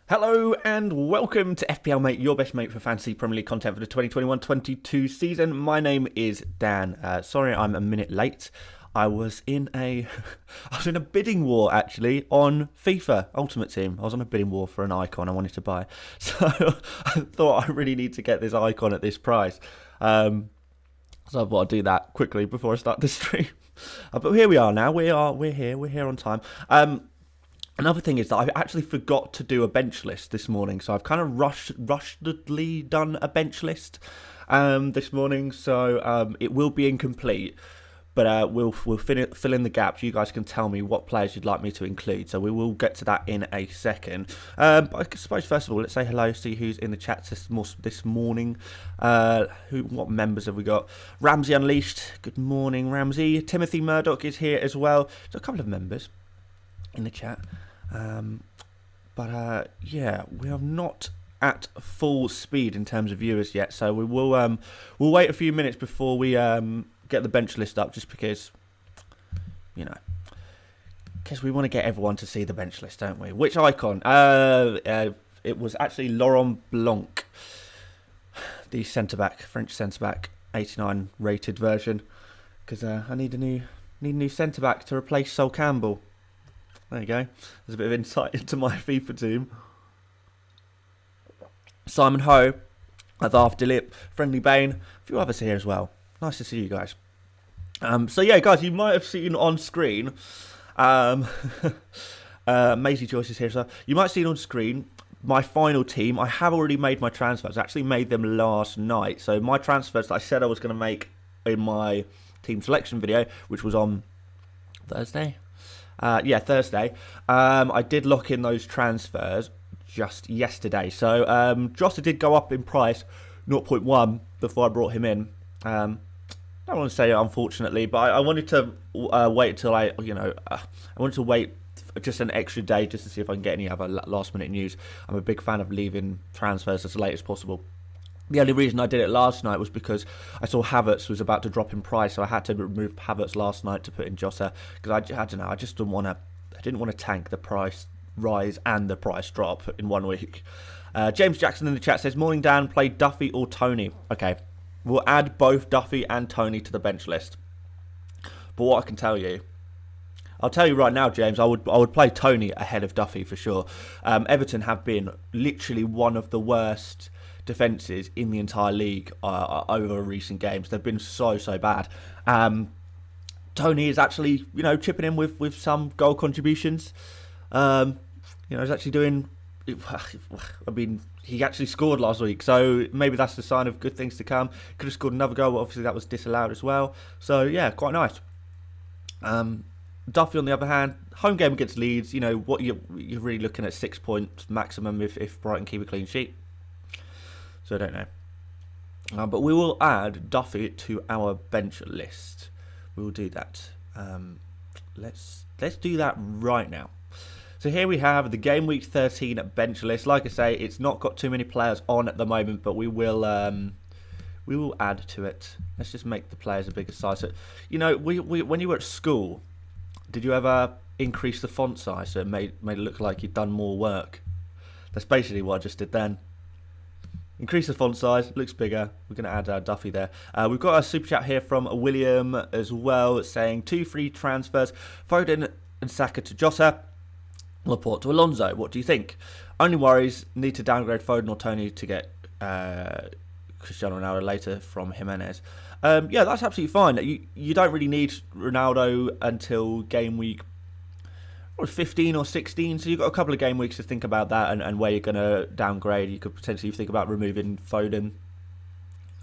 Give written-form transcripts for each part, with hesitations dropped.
Hello and welcome to FPL Mate, your best mate for fantasy Premier League content for the 2021-22 season. My name is Dan. Sorry I'm a minute late. I was in a bidding war actually on FIFA Ultimate Team. I was on a bidding war for an icon I wanted to buy. So I thought I really need to get this icon at this price. So I thought I'd do that quickly before I start the stream. But here we are now. We're here on time. Another thing is that I actually forgot to do a bench list this morning, so I've kind of rushedly done a bench list this morning, so it will be incomplete, but we'll fill in the gaps. You guys can tell me what players you'd like me to include, so we will get to that in a second. But I suppose first of all, let's say hello, see who's in the chat this morning. What members have we got? Ramsey Unleashed, good morning Ramsey. Timothy Murdoch is here as well. So a couple of members in the chat. Yeah, we are not at full speed in terms of viewers yet, so we will we'll wait a few minutes before we get the bench list up, just because, you know, because we want to get everyone to see the bench list, don't we? Which icon? It was actually Laurent Blanc, the centre-back, French centre-back, 89 rated version, because I need a new centre-back to replace Sol Campbell. There you go. There's a bit of insight into my FIFA team. Simon Ho, Adarth Dilip, Friendly Bane, a few others here as well. Nice to see you guys. So yeah, guys, you might have seen on screen, Maisie Joyce is here, so you might see on screen my final team. I have already made my transfers. I actually made them last night. So my transfers that I said I was going to make in my team selection video, which was on Thursday. Thursday. I did lock in those transfers just yesterday. So Jota did go up in price, 0.1 before I brought him in. I don't want to say unfortunately, but I wanted to wait till I wanted to wait just an extra day just to see if I can get any other last minute news. I'm a big fan of leaving transfers as late as possible. The only reason I did it last night was because I saw Havertz was about to drop in price, so I had to remove Havertz last night to put in Jota, because I don't know, I just didn't want to tank the price rise and the price drop in 1 week. James Jackson in the chat says, morning Dan, play Duffy or Tony. Okay, we'll add both Duffy and Tony to the bench list. But what I can tell you, I'll tell you right now, James, I would play Tony ahead of Duffy for sure. Everton have been literally one of the worst defences in the entire league over recent games. They've been so bad. Tony is actually, chipping in with some goal contributions. He's actually doing. I mean, he actually scored last week, so maybe that's the sign of good things to come. Could have scored another goal, but obviously that was disallowed as well. So yeah, quite nice. Duffy, on the other hand, home game against Leeds. What you're really looking at 6 points maximum if Brighton keep a clean sheet. So I don't know. But we will add Duffy to our bench list. We will do that. Let's do that right now. So here we have the Gameweek 13 bench list. Like I say, it's not got too many players on at the moment, but we will add to it. Let's just make the players a bigger size. So, when you were at school, did you ever increase the font size so it made it look like you'd done more work? That's basically what I just did then. Increase the font size, looks bigger. We're going to add Duffy there. We've got a super chat here from William as well, saying 2 free transfers, Foden and Saka to Jota, Laporte to Alonso. What do you think? Only worries, need to downgrade Foden or Tony to get Cristiano Ronaldo later from Jimenez. Yeah, that's absolutely fine. You don't really need Ronaldo until game week 15 or 16, so you've got a couple of game weeks to think about that and where you're going to downgrade. You could potentially think about removing Foden.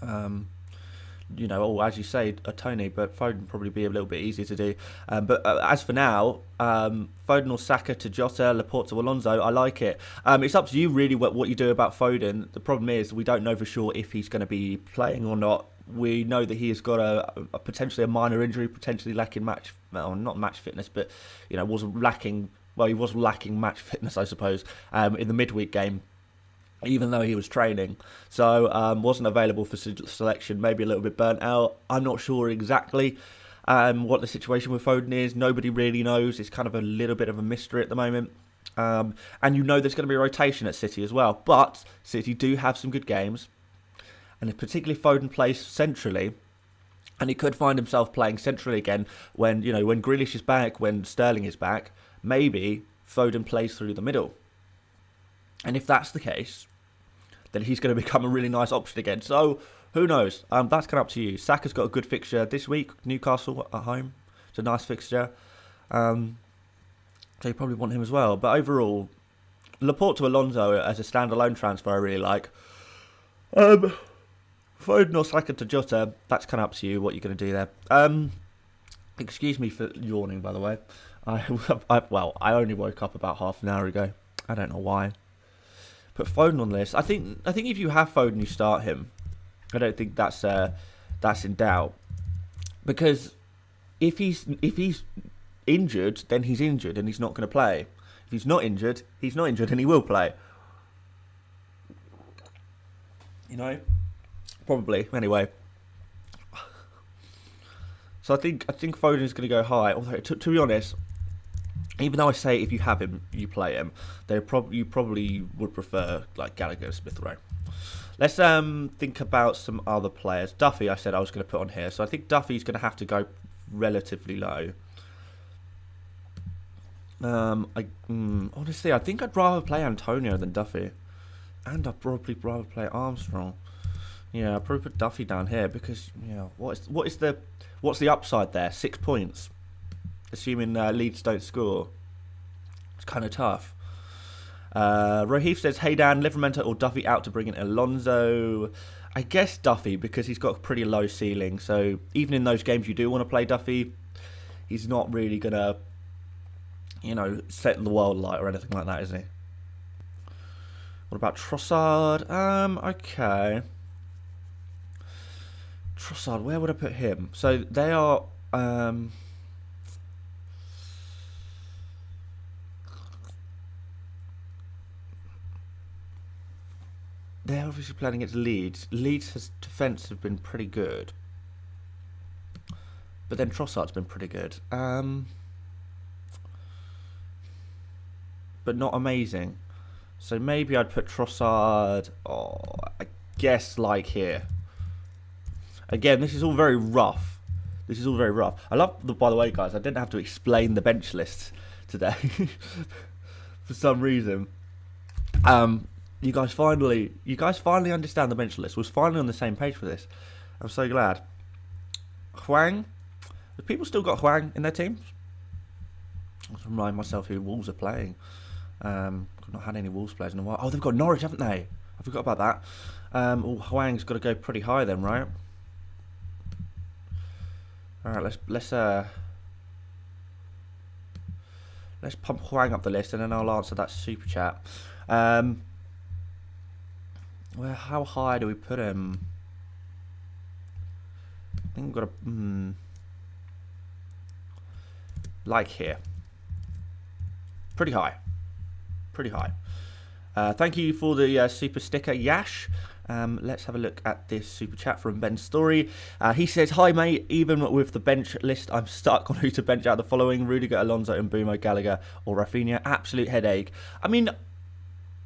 Or as you say, a Tony, but Foden probably be a little bit easier to do. But as for now, Foden or Saka to Jota, Laporte to Alonso, I like it. It's up to you really what you do about Foden. The problem is we don't know for sure if he's going to be playing or not. We know that he has got a potentially a minor injury, potentially lacking not match fitness, but was lacking. Well, he was lacking match fitness, I suppose, in the midweek game, even though he was training. So wasn't available for selection. Maybe a little bit burnt out. I'm not sure exactly what the situation with Foden is. Nobody really knows. It's kind of a little bit of a mystery at the moment. And there's going to be a rotation at City as well. But City do have some good games. And particularly Foden plays centrally, and he could find himself playing centrally again when Grealish is back, when Sterling is back. Maybe Foden plays through the middle, and if that's the case, then he's going to become a really nice option again. So who knows? That's kind of up to you. Saka's got a good fixture this week, Newcastle at home. It's a nice fixture, so you probably want him as well. But overall, Laporte to Alonso as a standalone transfer, I really like. Foden or Saka to Jota, that's kind of up to you what you're going to do there. Excuse me for yawning, by the way. I only woke up about half an hour ago. I don't know why. Put Foden on the list. I think if you have Foden, you start him. I don't think that's in doubt, because if he's injured, then he's injured and he's not going to play. If he's not injured, and he will play. Probably, anyway. So I think Foden is going to go high. Although, to be honest, even though I say if you have him, you play him, you probably would prefer like Gallagher, Smith Rowe. Let's think about some other players. Duffy, I said I was going to put on here, so I think Duffy's going to have to go relatively low. Honestly, I think I'd rather play Antonio than Duffy, and I'd probably rather play Armstrong. Yeah, I'll probably put Duffy down here because what's the upside there? 6 points, assuming Leeds don't score. It's kind of tough. Rohif says, "Hey Dan, Livramento or Duffy out to bring in Alonso." I guess Duffy because he's got a pretty low ceiling. So even in those games you do want to play Duffy, he's not really gonna, set the world alight or anything like that, is he? What about Trossard? Okay. Trossard, where would I put him? So they are... they're obviously playing against Leeds. Leeds' defence have been pretty good. But then Trossard's been pretty good. But not amazing. So maybe I'd put Trossard... I guess like here. Again, this is all very rough. I love, by the way, guys, I didn't have to explain the bench list today for some reason. You guys finally understand the bench list. Was finally on the same page for this. I'm so glad. Huang. Have people still got Huang in their teams? Let's remind myself who Wolves are playing. I've not had any Wolves players in a while. Oh, they've got Norwich, haven't they? I forgot about that. Huang's got to go pretty high then, right? All right, let's pump Huang up the list, and then I'll answer that super chat. Well, how high do we put him? I think we've got to like here. Pretty high. Thank you for the super sticker, Yash. Let's have a look at this super chat from Ben Story. He says, "Hi mate, even with the bench list, I'm stuck on who to bench out the following: Rudiger, Alonso, and Mbumo, Gallagher, or Rafinha. Absolute headache." I mean,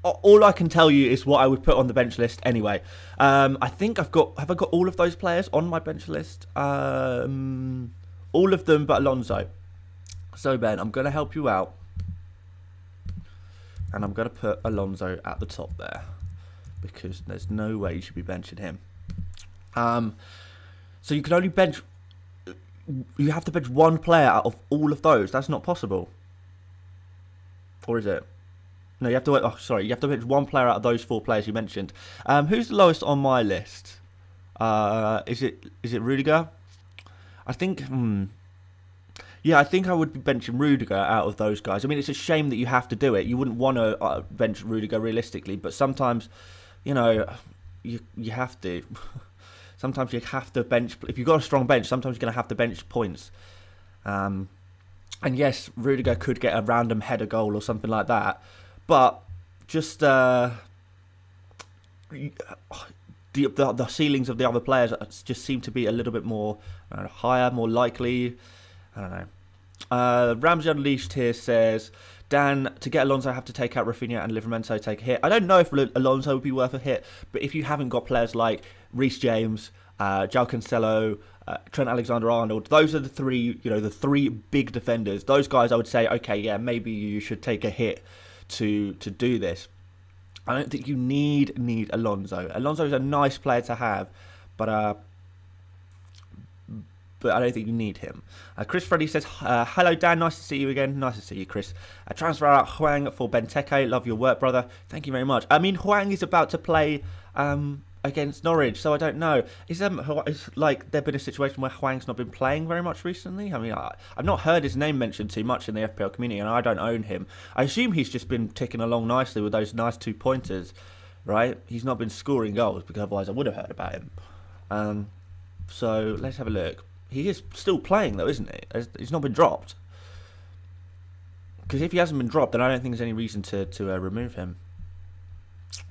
all I can tell you is what I would put on the bench list anyway. I think have I got all of those players on my bench list? All of them but Alonso. So Ben, I'm going to help you out. And I'm going to put Alonso at the top there. Because there's no way you should be benching him. So you can only bench... You have to bench one player out of all of those. That's not possible. Or is it? No, you have to... Oh, sorry. You have to bench one player out of those 4 players you mentioned. Who's the lowest on my list? Is it Rudiger? I think... Yeah, I think I would be benching Rudiger out of those guys. I mean, it's a shame that you have to do it. You wouldn't want to bench Rudiger realistically, but sometimes, you know, you have to. Sometimes you have to bench. If you've got a strong bench, sometimes you're going to have to bench points. And yes, Rudiger could get a random header goal or something like that, but just the ceilings of the other players just seem to be a little bit more higher, more likely. I don't know. Ramsey Unleashed here says, Dan, to get Alonso, I have to take out Rafinha and Livramento take a hit. I don't know if Alonso would be worth a hit, but if you haven't got players like Reece James, João Cancelo, Trent Alexander-Arnold, those are the 3, the 3 big defenders. Those guys, I would say, okay, yeah, maybe you should take a hit to do this. I don't think you need Alonso. Alonso is a nice player to have, but I don't think you need him. Chris Freddy says, hello Dan, nice to see you again. Nice to see you, Chris. Transfer out Huang for Benteke. Love your work, brother. Thank you very much. I mean, Huang is about to play against Norwich, so I don't know. Is like there been a situation where Huang's not been playing very much recently? I mean, I've not heard his name mentioned too much in the FPL community, and I don't own him. I assume he's just been ticking along nicely with those nice 2-pointers, right? He's not been scoring goals, because otherwise I would have heard about him. So let's have a look. He is still playing though, isn't he? He's not been dropped. Because if he hasn't been dropped, then I don't think there's any reason to remove him.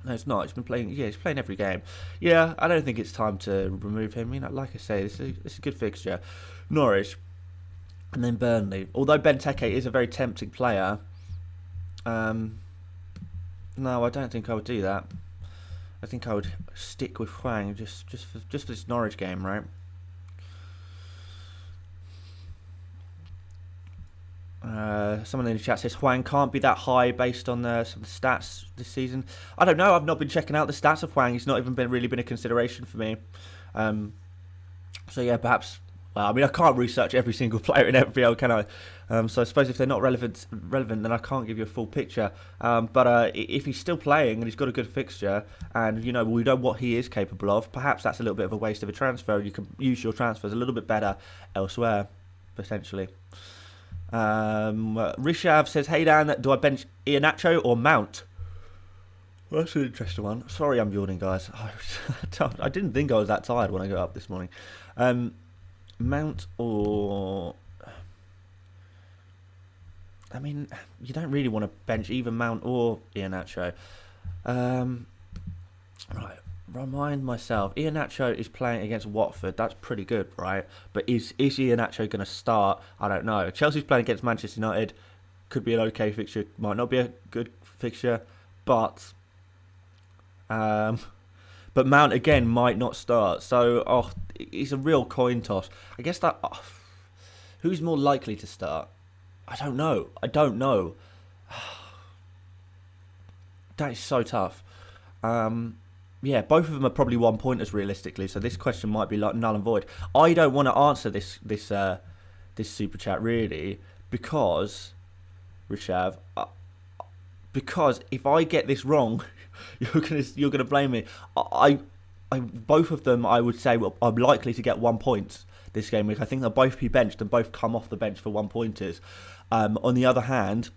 No, it's not. He's been playing. Yeah, he's playing every game. Yeah, I don't think it's time to remove him. Like I say, this is a good fixture. Norwich, and then Burnley. Although Benteke is a very tempting player, no, I don't think I would do that. I think I would stick with Huang just for this Norwich game, right? Someone in the chat says Huang can't be that high based on some stats this season. I don't know. I've not been checking out the stats of Huang. He's not even really been a consideration for me. So yeah, perhaps. Well, I mean, I can't research every single player in FPL, can I? So I suppose if they're not relevant, then I can't give you a full picture. But if he's still playing and he's got a good fixture, and we know what he is capable of, perhaps that's a little bit of a waste of a transfer. You can use your transfers a little bit better elsewhere, potentially. Rishav says, hey Dan, do I bench Iheanacho or Mount? Well, that's an interesting one. Sorry I'm yawning, guys. I didn't think I was that tired when I got up this morning. Mount or... I mean, you don't really want to bench either Mount or Iheanacho. Right. Remind myself, Iheanacho is playing against Watford. That's pretty good, right? But is Iheanacho going to start? I don't know. Chelsea's playing against Manchester United. Could be an okay fixture. Might not be a good fixture. But Mount, again, might not start. So, it's a real coin toss. I guess that... who's more likely to start? I don't know. That is so tough. Yeah, both of them are probably 1-pointers realistically, so this question might be like null and void. I don't want to answer this super chat really because Rishav, because if I get this wrong, you're gonna blame me. I both of them I would say I'm likely to get 1 point this game week. I think they'll both be benched and both come off the bench for 1-pointers. On the other hand,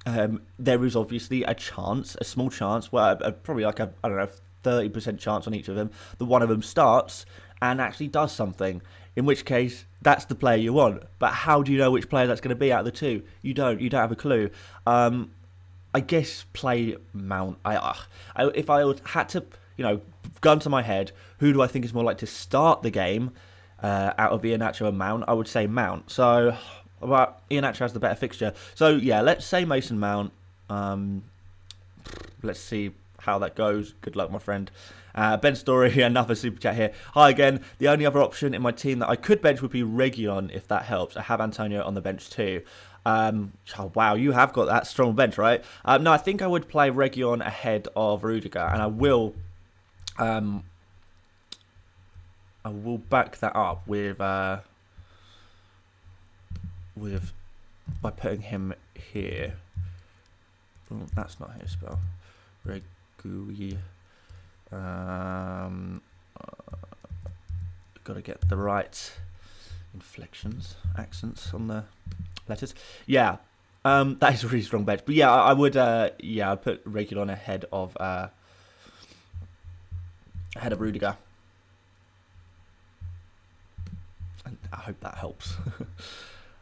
there is obviously a chance, a small chance, well, probably like a, I don't know, 30% chance on each of them that one of them starts and actually does something. In which case, that's the player you want. But how do you know which player that's going to be out of the two? You don't. You don't have a clue. I guess play Mount. If I had to, gun to my head, who do I think is more likely to start the game out of Iheanacho and Mount? I would say Mount. So, well, Iheanacho has the better fixture. So, yeah, let's say Mason Mount. Let's see how that goes. Good luck, my friend. Ben Story, another super chat here. Hi again. The only other option in my team that I could bench would be Reguilon, if that helps. I have Antonio on the bench too. Oh, wow, you have got that strong bench, right? No, I think I would play Reguilon ahead of Rudiger, and I will back that up with by putting him here. Oh, that's not how you spell. Reguilon. Got to get the right inflections, accents on the letters. Yeah, that is a really strong bench. But yeah, I would. I'd put Reguilon ahead of Rudiger. And I hope that helps.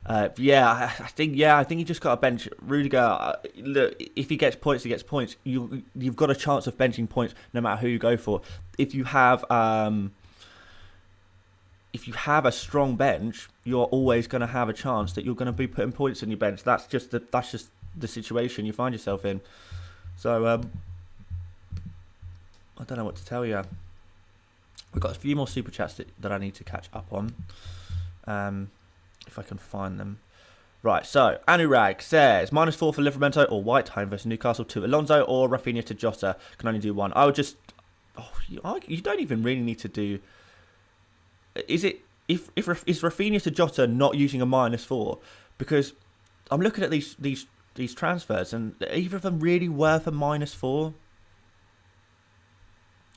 I think you just got to bench Rudiger. Look, if he gets points, he gets points. You've got a chance of benching points no matter who you go for. If you have a strong bench, you're always going to have a chance that you're going to be putting points in your bench. That's just the situation you find yourself in. So I don't know what to tell you. We've got a few more super chats that I need to catch up on. If I can find them. Right, so Anurag says -4 for Livramento or White home versus Newcastle, to Alonso or Rafinha to Jota. Can only do one. I would just. You don't even really need to do. Is Rafinha to Jota not using a -4? Because I'm looking at these transfers and are either of them really worth a -4?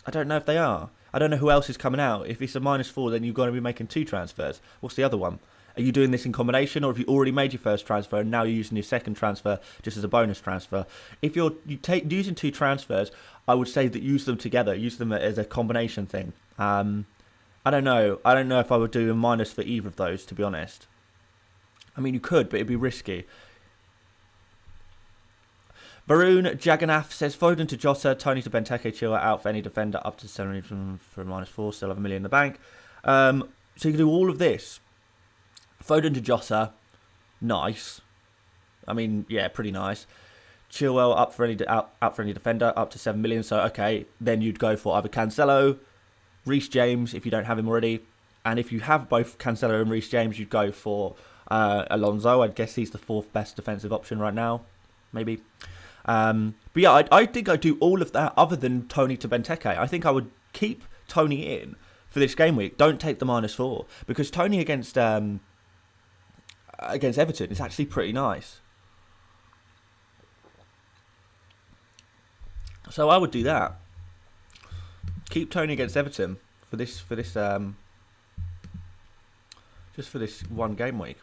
I don't know if they are. I don't know who else is coming out. If it's a -4, then you've got to be making 2 transfers. What's the other one? Are you doing this in combination, or have you already made your first transfer and now you're using your second transfer just as a bonus transfer? If you're using 2 transfers, I would say that use them together. Use them as a combination thing. I don't know. I don't know if I would do a minus for either of those, to be honest. I mean, you could, but it'd be risky. Varun Jagannath says Foden to Jota, Tony to Benteke, Chilwell out for any defender up to 70 for -4. Still have $1 million in the bank. So you can do all of this. Foden to Jota, nice. I mean, yeah, pretty nice. Chilwell out for any defender up to 7 million. So okay, then you'd go for either Cancelo, Reece James if you don't have him already, and if you have both Cancelo and Reece James, you'd go for Alonso. I'd guess he's the 4th best defensive option right now, maybe. But yeah, I think I'd do all of that other than Tony to Benteke. I think I would keep Tony in for this game week. Don't take the -4 because Tony against Everton is actually pretty nice. So I would do that. Keep Tony against Everton for this just for this one game week.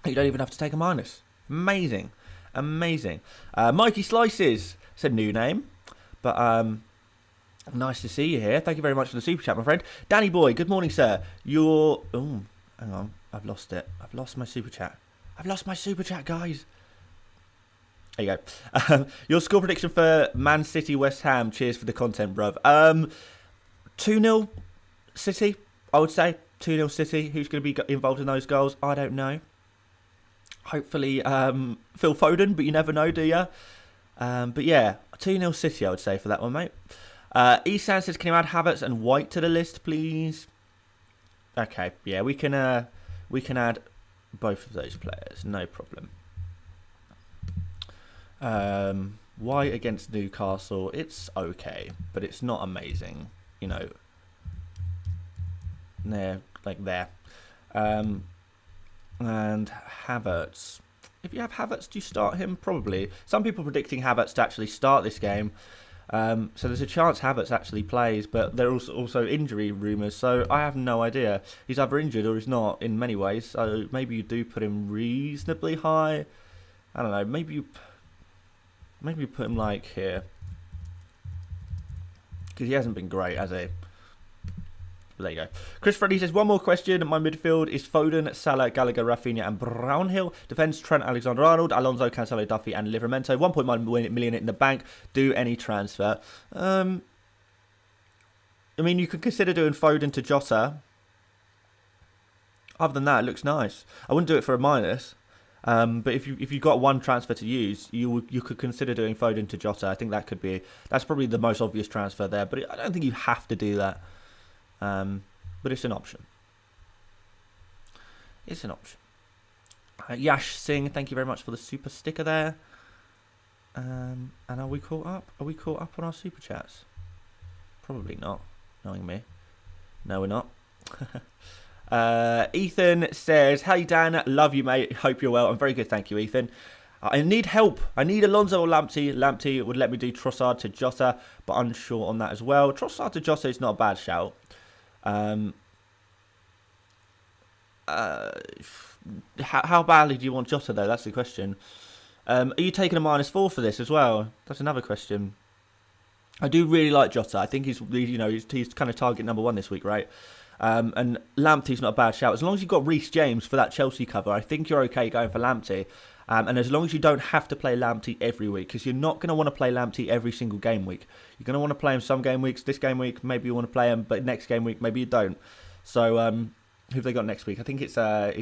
You don't even have to take a minus. Amazing. Mikey Slices said new name, but nice to see you here. Thank you very much for the super chat, my friend. Danny Boy, good morning, sir. Hang on, I've lost it. I've lost my super chat, guys. There you go. Your score prediction for Man City West Ham. Cheers for the content, bruv. 2-0 City, I would say. 2-0 City. Who's going to be involved in those goals? I don't know. Hopefully Phil Foden, but you never know, do you? But yeah, 2-0 City, I would say, for that one, mate. Esan says, can you add Havertz and White to the list, please? Okay, yeah, we can add both of those players, no problem. White against Newcastle, it's okay, but it's not amazing. You know, there, like there. And Havertz. If you have Havertz, do you start him? Probably. Some people predicting Havertz to actually start this game. So there's a chance Havertz actually plays, but there are also injury rumours, so I have no idea. He's either injured or he's not in many ways, so maybe you do put him reasonably high. I don't know, maybe you put him like here. Because he hasn't been great, has he? There you go. Chris Freddy says, one more question. My midfield is Foden, Salah, Gallagher, Rafinha and Brownhill. Defence, Trent Alexander-Arnold, Alonso, Cancelo, Duffy and Livramento. 1.1 million in the bank. Do any transfer. I mean, you could consider doing Foden to Jota. Other than that, it looks nice. I wouldn't do it for a minus. But if you've got one transfer to use, you could consider doing Foden to Jota. I think that's probably the most obvious transfer there. But I don't think you have to do that. But it's an option. It's an option. Yash Singh, thank you very much for the super sticker there. And are we caught up? Are we caught up on our super chats? Probably not, knowing me. No, we're not. Ethan says, "Hey Dan, love you mate. Hope you're well." I'm very good, thank you, Ethan. I need help. I need Alonso or Lamptey. Lamptey would let me do Trossard to Jota, but unsure on that as well. Trossard to Jota is not a bad shout. How badly do you want Jota though? That's the question. Are you taking a -4 for this as well? That's another question. I do really like Jota. I think he's kind of target number 1 this week, right? And Lamptey's not a bad shout. As long as you've got Reece James for that Chelsea cover, I think you're okay going for Lamptey. And as long as you don't have to play Lamptey every week, because you're not going to want to play Lamptey every single game week. You're going to want to play him some game weeks. This game week, maybe you want to play him, but next game week, maybe you don't. So, who have they got next week? I think it's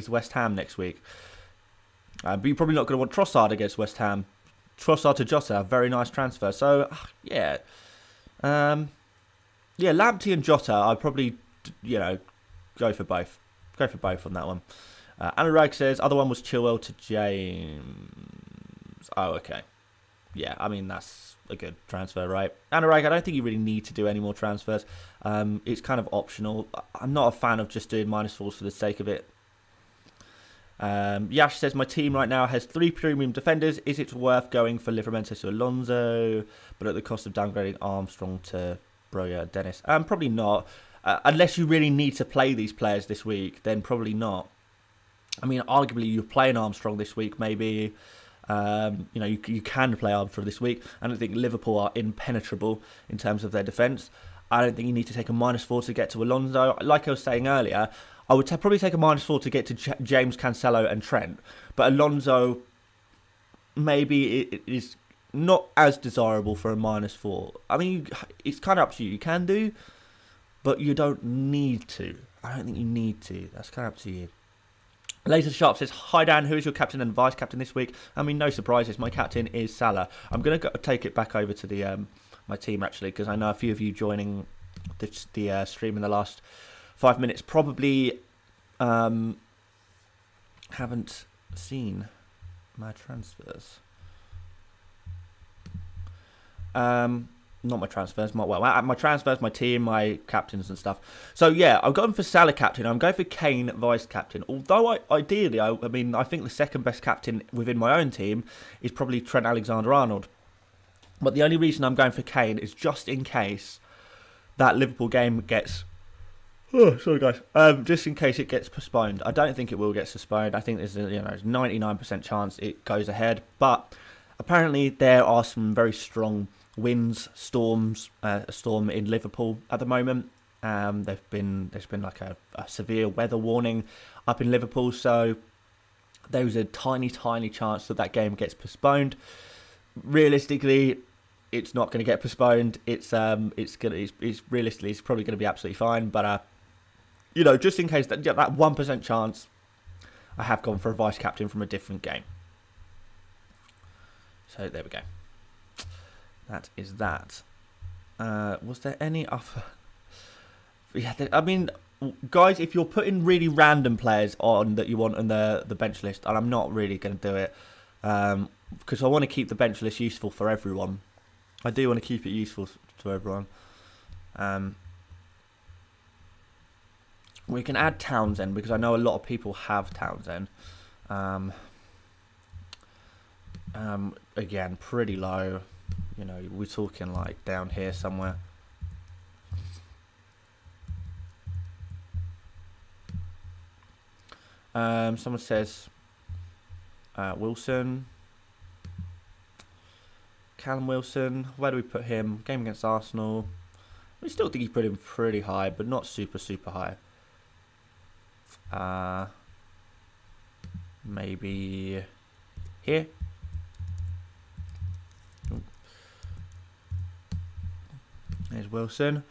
West Ham next week. But you're probably not going to want Trossard against West Ham. Trossard to Jota, very nice transfer. So, yeah. Lamptey and Jota, I'd probably, go for both. Go for both on that one. Anurag says, other one was Chilwell to James. Oh, okay. Yeah, I mean, that's a good transfer, right? Anurag, I don't think you really need to do any more transfers. It's kind of optional. I'm not a fan of just doing -4s for the sake of it. Yash says, my team right now has 3 premium defenders. Is it worth going for Livramento to Alonso, but at the cost of downgrading Armstrong to Broja and Dennis? Probably not. Unless you really need to play these players this week, then probably not. I mean, arguably, you're playing Armstrong this week, maybe. You can play Armstrong this week. I don't think Liverpool are impenetrable in terms of their defence. I don't think you need to take a -4 to get to Alonso. Like I was saying earlier, I would probably take a -4 to get to James, Cancelo and Trent. But Alonso, maybe it is not as desirable for a -4. I mean, it's kind of up to you. You can do, but you don't need to. I don't think you need to. That's kind of up to you. Laser Sharp says, hi Dan, who is your captain and vice captain this week? I mean, no surprises, my captain is Salah. I'm going to take it back over to the my team actually, because I know a few of you joining the stream in the last 5 minutes probably haven't seen my transfers. Not my transfers, my transfers, my team, my captains and stuff. So yeah, I've gone for Salah captain. I'm going for Kane vice captain. Although ideally, I think the second best captain within my own team is probably Trent Alexander-Arnold. But the only reason I'm going for Kane is just in case that Liverpool game gets. Oh, sorry guys. Just in case it gets postponed. I don't think it will get postponed. I think there's a 99% chance it goes ahead. But apparently there are some very strong winds, storms, a storm in Liverpool at the moment. There's been like a severe weather warning up in Liverpool, so there's a tiny chance that game gets postponed. Realistically, it's not going to get postponed. It's realistically it's probably going to be absolutely fine. But just in case that 1% chance, I have gone for a vice captain from a different game. So there we go. That is that. Was there any other? Yeah, guys, if you're putting really random players on that you want on the bench list, and I'm not really going to do it, because I want to keep the bench list useful for everyone. I do want to keep it useful to everyone. We can add Townsend because I know a lot of people have Townsend. Again, pretty low. You know, we're talking like down here somewhere. Someone says Wilson. Callum Wilson. Where do we put him? Game against Arsenal. We still think he put him pretty high, but not super high. Maybe here. There's Wilson.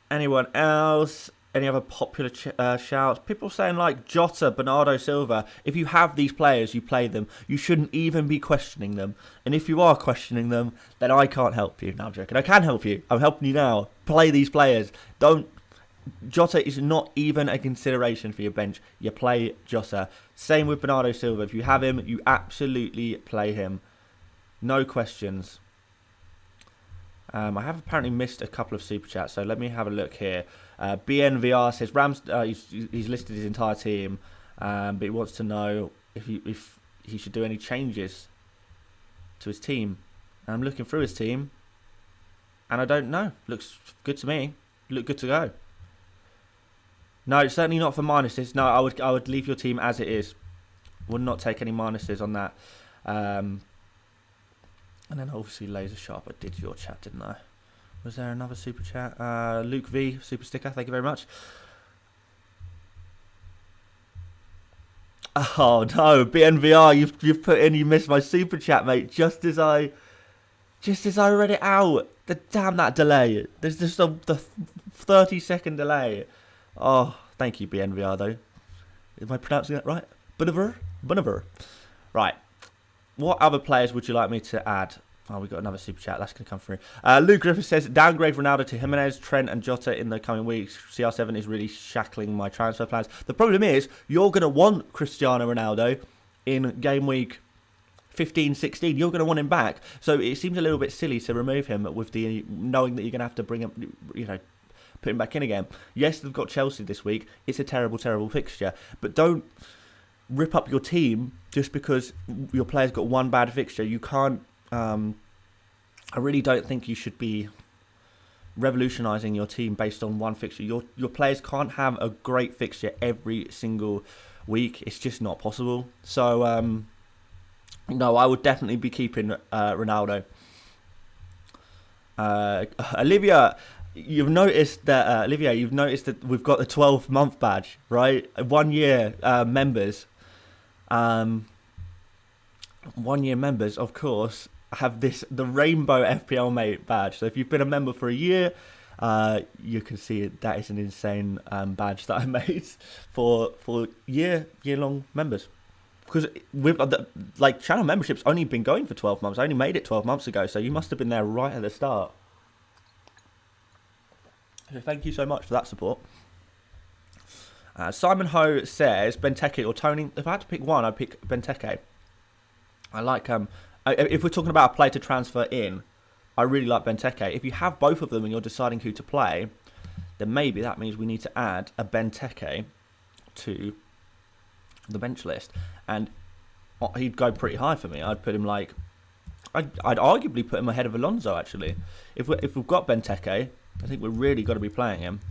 Anyone else? Any other popular shouts? People saying like Jota, Bernardo Silva. If you have these players, you play them. You shouldn't even be questioning them. And if you are questioning them, then I can't help you. No, I'm joking. I can help you. I'm helping you now. Play these players. Jota is not even a consideration for your bench. You play Jota. Same with Bernardo Silva. If you have him, you absolutely play him. No questions. I have apparently missed a couple of super chats, so let me have a look here. BNVR says Rams. He's listed his entire team, but he wants to know if he should do any changes to his team. And I'm looking through his team, and I don't know. Looks good to me. Look good to go. No, certainly not for minuses. No, I would leave your team as it is. Would not take any minuses on that. And then obviously Laser Sharp, I did your chat, didn't I? Was there another super chat? Luke V, super sticker, thank you very much. Oh no, BNVR, you've put in, you missed my super chat, mate. Just as I read it out. Damn that delay. There's just the 30-second delay. Oh, thank you, BNVR though. Am I pronouncing that right? Bunaver. Right. What other players would you like me to add? Oh, we got another super chat. That's going to come through. Luke Griffith says, downgrade Ronaldo to Jimenez, Trent and Jota in the coming weeks. CR7 is really shackling my transfer plans. The problem is, you're going to want Cristiano Ronaldo in game week 15, 16. You're going to want him back. So it seems a little bit silly to remove him with the knowing that you're going to have to bring him, put him back in again. Yes, they've got Chelsea this week. It's a terrible, terrible fixture. But don't rip up your team just because your player's got one bad fixture. You can't. I really don't think you should be revolutionising your team based on one fixture. Your players can't have a great fixture every single week. It's just not possible. So no, I would definitely be keeping Ronaldo. Olivia, you've noticed that we've got the 12-month badge, right? 1 year members. 1 year members, of course, have the rainbow FPL Mate badge. So if you've been a member for a year, you can see it. That is an insane badge that I made for year-long members. Because with channel membership's only been going for 12 months. I only made it 12 months ago, so you must have been there right at the start. So thank you so much for that support. Simon Ho says Benteke or Tony. If I had to pick one, I'd pick Benteke. I like if we're talking about a player to transfer in, I really like Benteke. If you have both of them and you're deciding who to play, then maybe that means we need to add a Benteke to the bench list, and he'd go pretty high for me. I'd put him I'd arguably put him ahead of Alonso actually. If we've got Benteke, I think we've really got to be playing him.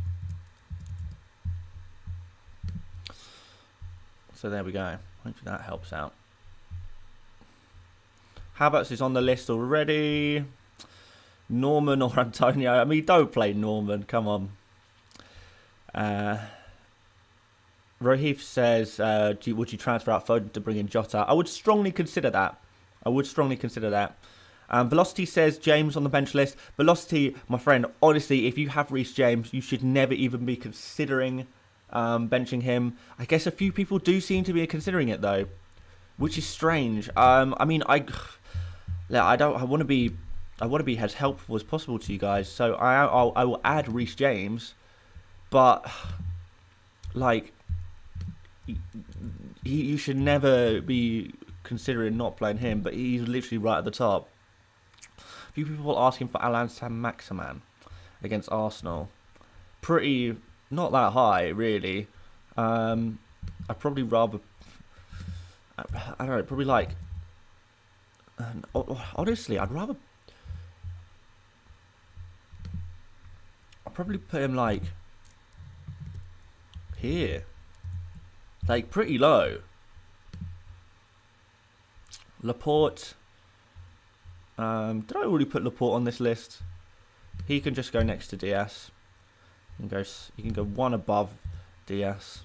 So there we go. Hopefully that helps out. Havertz is on the list already. Norman or Antonio. I mean, don't play Norman. Come on. Rohith says, would you transfer out Foden to bring in Jota? I would strongly consider that. Velocity says James on the bench list. Velocity, my friend, honestly, if you have Reece James, you should never even be considering benching him. I guess a few people do seem to be considering it though, which is strange. I mean, I want to be as helpful as possible to you guys, so I will add Reece James, but like you should never be considering not playing him, but he's literally right at the top. A few people asking for Alan Saint-Maximin against Arsenal. Pretty, not that high, really. I'd probably rather, I don't know, probably like, honestly, I'd probably put him like here, like pretty low. Laporte, did I already put Laporte on this list? He can just go next to DS. He can go one above DS.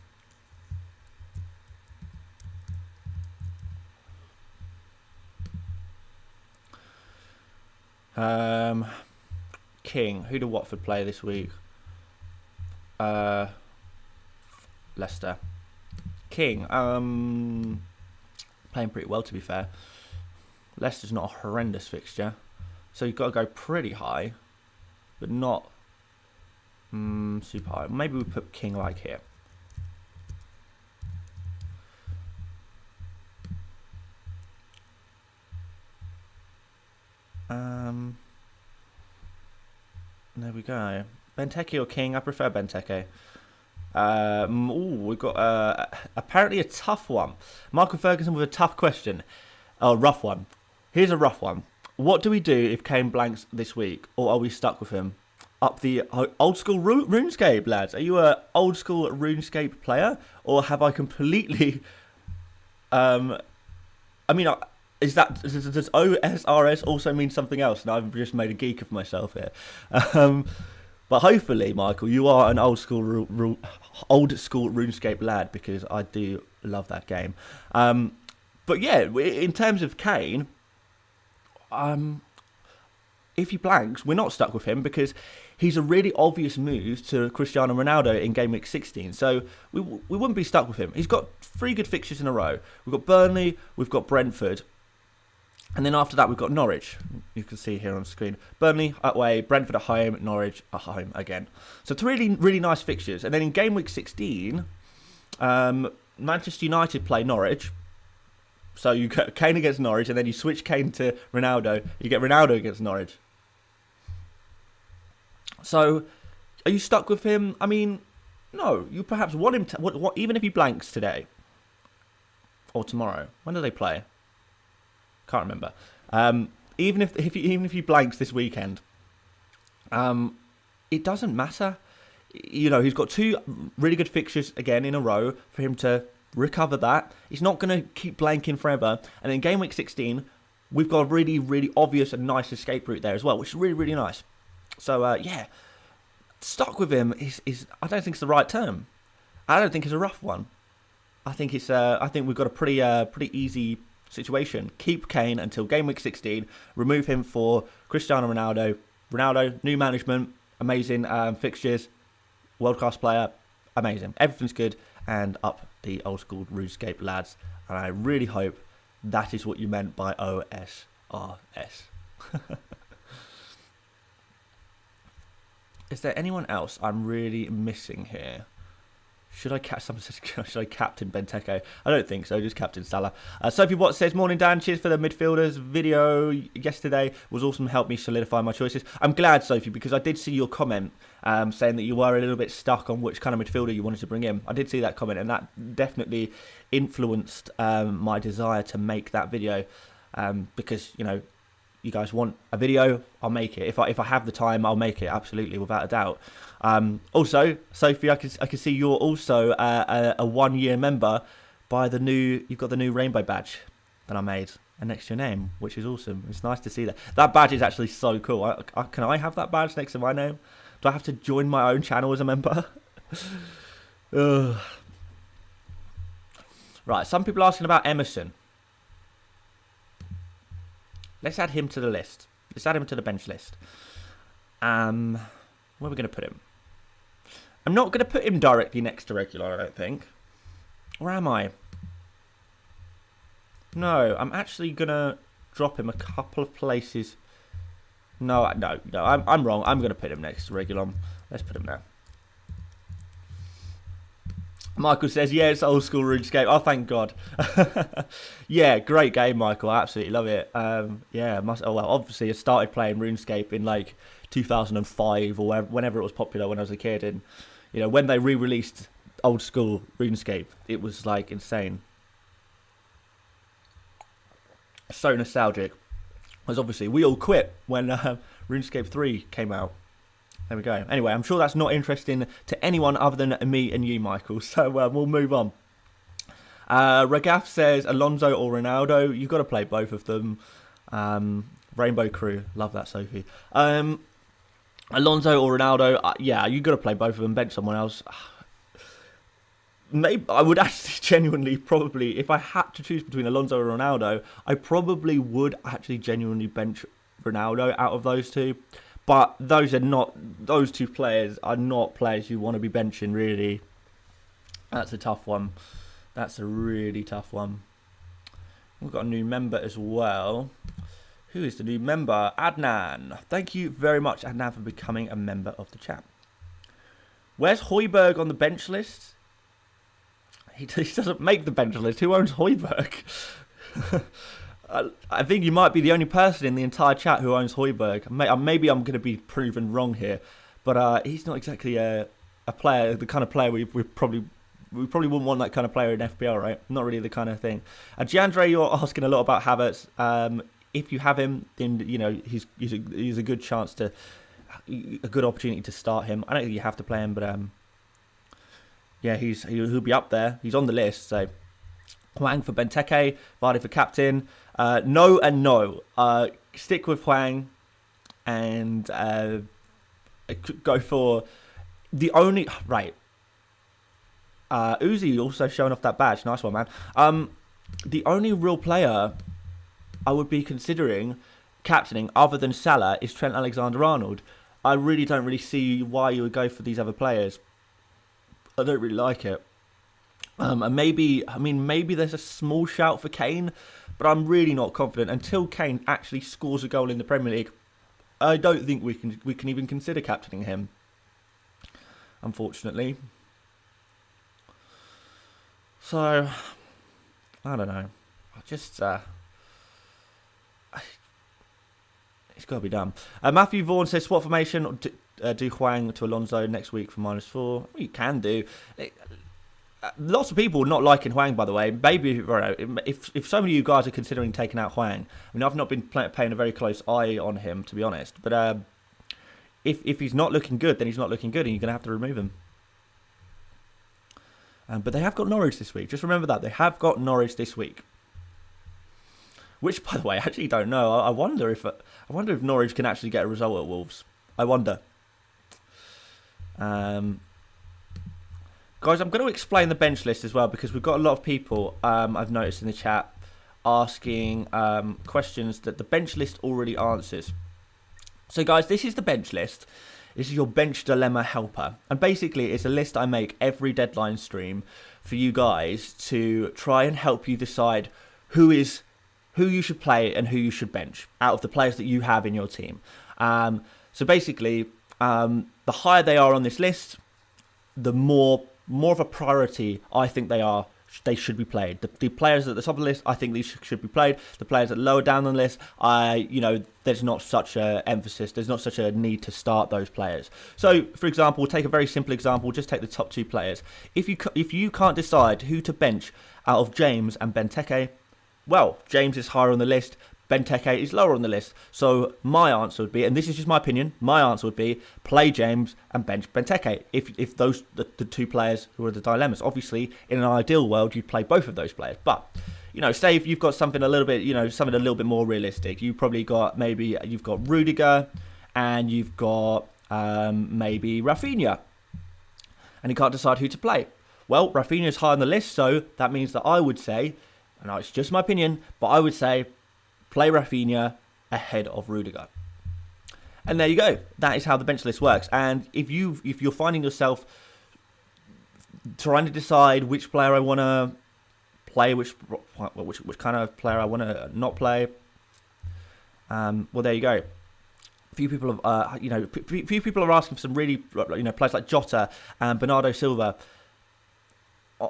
King. Who do Watford play this week? Leicester. King. Playing pretty well, to be fair. Leicester's not a horrendous fixture, so you've got to go pretty high, but not super high. Maybe we put King like here. There we go. Benteke or King? I prefer Benteke. We've got apparently a tough one. Michael Ferguson with a tough question. A rough one. Here's a rough one. What do we do if Kane blanks this week, or are we stuck with him? Up the old school RuneScape, lads. Are you a old school RuneScape player, or have I completely? I mean, does OSRS also mean something else? Now I've just made a geek of myself here. But hopefully, Michael, you are an old school RuneScape lad, because I do love that game. But yeah, in terms of Kane, if he blanks, we're not stuck with him because he's a really obvious move to Cristiano Ronaldo in Gameweek 16. So we wouldn't be stuck with him. He's got 3 good fixtures in a row. We've got Burnley, we've got Brentford, and then after that we've got Norwich. You can see here on screen. Burnley away, Brentford at home, Norwich at home again. So 3 really nice fixtures. And then in Gameweek 16, Manchester United play Norwich. So you get Kane against Norwich, and then you switch Kane to Ronaldo. You get Ronaldo against Norwich. So, are you stuck with him? I mean, no. You perhaps want him to, even if he blanks today or tomorrow. When do they play? Can't remember. Even if he blanks this weekend, it doesn't matter. You know, he's got 2 really good fixtures again in a row for him to recover that. He's not going to keep blanking forever. And in Game Week 16, we've got a really, really obvious and nice escape route there as well, which is really, really nice. So, yeah, stuck with him is I don't think it's the right term. I don't think it's a rough one. I think we've got a pretty easy situation. Keep Kane until Game Week 16. Remove him for Cristiano Ronaldo. Ronaldo, new management, amazing fixtures, world-class player, amazing. Everything's good, and up the old school RuneScape lads. And I really hope that is what you meant by OSRS. Is there anyone else I'm really missing here? Should I captain Benteke? I don't think so, just Captain Salah. Sophie Watts says, morning Dan, cheers for the midfielders video yesterday. Was awesome, helped me solidify my choices. I'm glad, Sophie, because I did see your comment saying that you were a little bit stuck on which kind of midfielder you wanted to bring in. I did see that comment, and that definitely influenced my desire to make that video because, you know, you guys want a video, I'll make it. If I have the time, I'll make it, absolutely, without a doubt. Also, Sophie, I can see you're also a 1-year member by you've got the new rainbow badge that I made next to your name, which is awesome. It's nice to see that. That badge is actually so cool. Can I have that badge next to my name? Do I have to join my own channel as a member? Right, some people are asking about Emerson. Let's add him to the list. Let's add him to the bench list. Where are we going to put him? I'm not going to put him directly next to regular, I don't think. Where am I? No, I'm actually going to drop him a couple of places. No, I'm wrong. I'm going to put him next to regular. Let's put him there. Michael says, yeah, it's old school RuneScape. Oh, thank God. Yeah, great game, Michael. I absolutely love it. Yeah, obviously I started playing RuneScape in like 2005 or whenever it was popular when I was a kid. And, you know, when they re-released old school RuneScape, it was like insane. So nostalgic. Because obviously we all quit when RuneScape 3 came out. There we go. Anyway, I'm sure that's not interesting to anyone other than me and you, Michael. So we'll move on. Ragaf says Alonso or Ronaldo. You've got to play both of them. Rainbow Crew. Love that, Sophie. Alonso or Ronaldo. Yeah, you've got to play both of them. Bench someone else. Maybe I would actually genuinely probably, if I had to choose between Alonso or Ronaldo, I probably would actually genuinely bench Ronaldo out of those two. But those two players are not players you want to be benching, really. That's a tough one. That's a really tough one. We've got a new member as well. Who is the new member? Adnan. Thank you very much, Adnan, for becoming a member of the chat. Where's Højbjerg on the bench list? He doesn't make the bench list. Who owns Højbjerg? I think you might be the only person in the entire chat who owns Højbjerg. Maybe I'm going to be proven wrong here, but he's not exactly a player, the kind of player we probably wouldn't want that kind of player in FPL, right? Not really the kind of thing. Giandre, you're asking a lot about Havertz. If you have him, then you know he's a good chance to a good opportunity to start him. I don't think you have to play him, but yeah, he'll be up there. He's on the list, so. Hwang for Benteke, Vardy for captain. No and no. Stick with Hwang and go for the only... Right. Uzi also showing off that badge. Nice one, man. The only real player I would be considering captaining other than Salah is Trent Alexander-Arnold. I really don't see why you would go for these other players. I don't really like it. And maybe there's a small shout for Kane, but I'm really not confident. Until Kane actually scores a goal in the Premier League, I don't think we can even consider captaining him. Unfortunately. So, I don't know. It's got to be done. Matthew Vaughan says, swap formation, do Hwang to Alonso next week for -4. Well, you can do. Lots of people not liking Hwang, by the way. Maybe if so many of you guys are considering taking out Hwang, I mean, I've not been paying a very close eye on him, to be honest. But if he's not looking good, then he's not looking good, and you're going to have to remove him. But they have got Norwich this week. Just remember that they have got Norwich this week. Which, by the way, I actually don't know. I wonder if Norwich can actually get a result at Wolves. I wonder. Guys, I'm going to explain the bench list as well, because we've got a lot of people, I've noticed in the chat, asking questions that the bench list already answers. So guys, this is the bench list. This is your bench dilemma helper. And basically, it's a list I make every deadline stream for you guys to try and help you decide who you should play and who you should bench out of the players that you have in your team. So basically, the higher they are on this list, the more of a priority I think they should be played. The players at the top of the list, I think these should be played. The players that lower down on the list, there's not such a emphasis. There's not such a need to start those players. So, for example, we'll take a very simple example. Just take the top two players. If you can't decide who to bench out of James and Benteke, well, James is higher on the list. Benteke is lower on the list. So my answer would be, and this is just my opinion, my answer would be play James and bench Benteke. If those the two players who are the dilemmas. Obviously, in an ideal world, you'd play both of those players. But say if you've got something a little bit more realistic, you've probably got you've got Rudiger and you've got maybe Rafinha, and you can't decide who to play. Well, Rafinha's high on the list, so that means that I would say, and it's just my opinion, but I would say play Rafinha ahead of Rudiger. And there you go. That is how the bench list works. And if you're finding yourself trying to decide which player I want to play, which kind of player I want to not play, well, there you go. Few people are asking for some really, players like Jota and Bernardo Silva.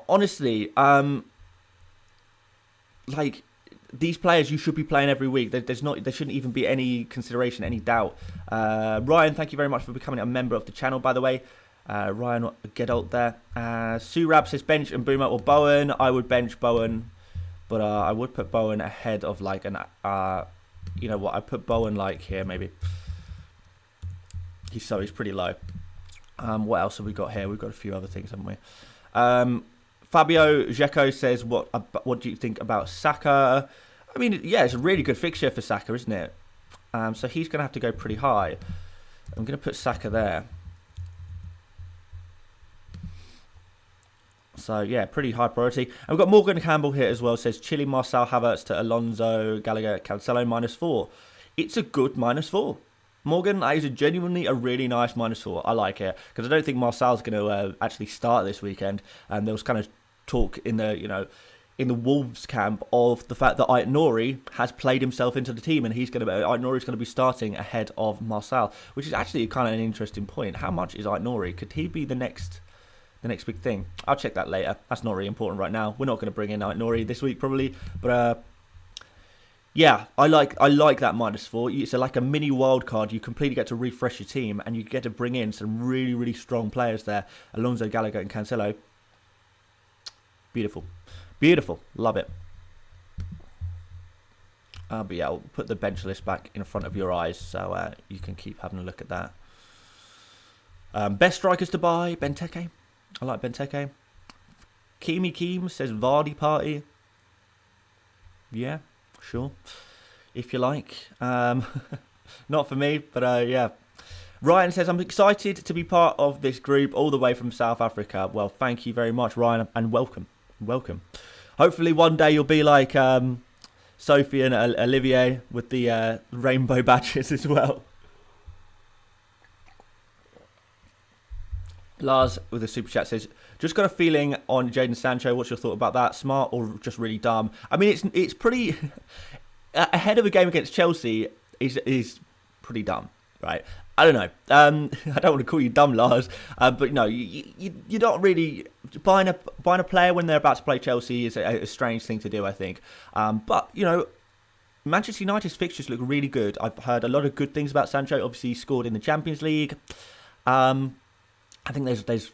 honestly, like these players you should be playing every week. There shouldn't even be any consideration, any doubt. Ryan, thank you very much for becoming a member of the channel, by the way. Ryan Gedalt there. Surab says bench and Boomer or Bowen. I would bench Bowen, but I would put Bowen ahead of like an. You know what? I put Bowen like here maybe. He's pretty low. What else have we got here? We've got a few other things, haven't we? Fabio Dzeko says, what do you think about Saka? I mean, yeah, it's a really good fixture for Saka, isn't it? So he's going to have to go pretty high. I'm going to put Saka there. So, yeah, pretty high priority. And we've got Morgan Campbell here as well. Says, Chile, Marcel, Havertz to Alonso, Gallagher, Cancelo, -4. It's a good -4. Morgan, that is genuinely a really nice -4. I like it. Because I don't think Marcel's going to actually start this weekend. And there was kind of talk in the, in the Wolves camp of the fact that Aït-Nouri has played himself into the team. And Aït-Nouri's going to be starting ahead of Marcel. Which is actually kind of an interesting point. How much is Aït-Nouri? Could he be the next big thing? I'll check that later. That's not really important right now. We're not going to bring in Aït-Nouri this week probably, but yeah, I like that -4. It's like a mini wild card. You completely get to refresh your team, and you get to bring in some really, really strong players there. Alonso, Gallagher, and Cancelo. Beautiful, beautiful, love it. But yeah, I'll put the bench list back in front of your eyes so you can keep having a look at that. Best strikers to buy: Benteke. I like Benteke. Keemy Keem says Vardy party. Yeah, sure. If you like. Not for me, but yeah. Ryan says, I'm excited to be part of this group all the way from South Africa. Well, thank you very much, Ryan, and welcome. Welcome. Hopefully one day you'll be like Sophie and Olivier with the rainbow badges as well. Lars with a super chat says, just got a feeling on Jadon Sancho. What's your thought about that? Smart or just really dumb? I mean, it's pretty ahead of a game against Chelsea is pretty dumb, right? I don't know. I don't want to call you dumb, Lars, but no, you don't really buying a player when they're about to play Chelsea is a strange thing to do, I think. But Manchester United's fixtures look really good. I've heard a lot of good things about Sancho. Obviously, he scored in the Champions League. I think there's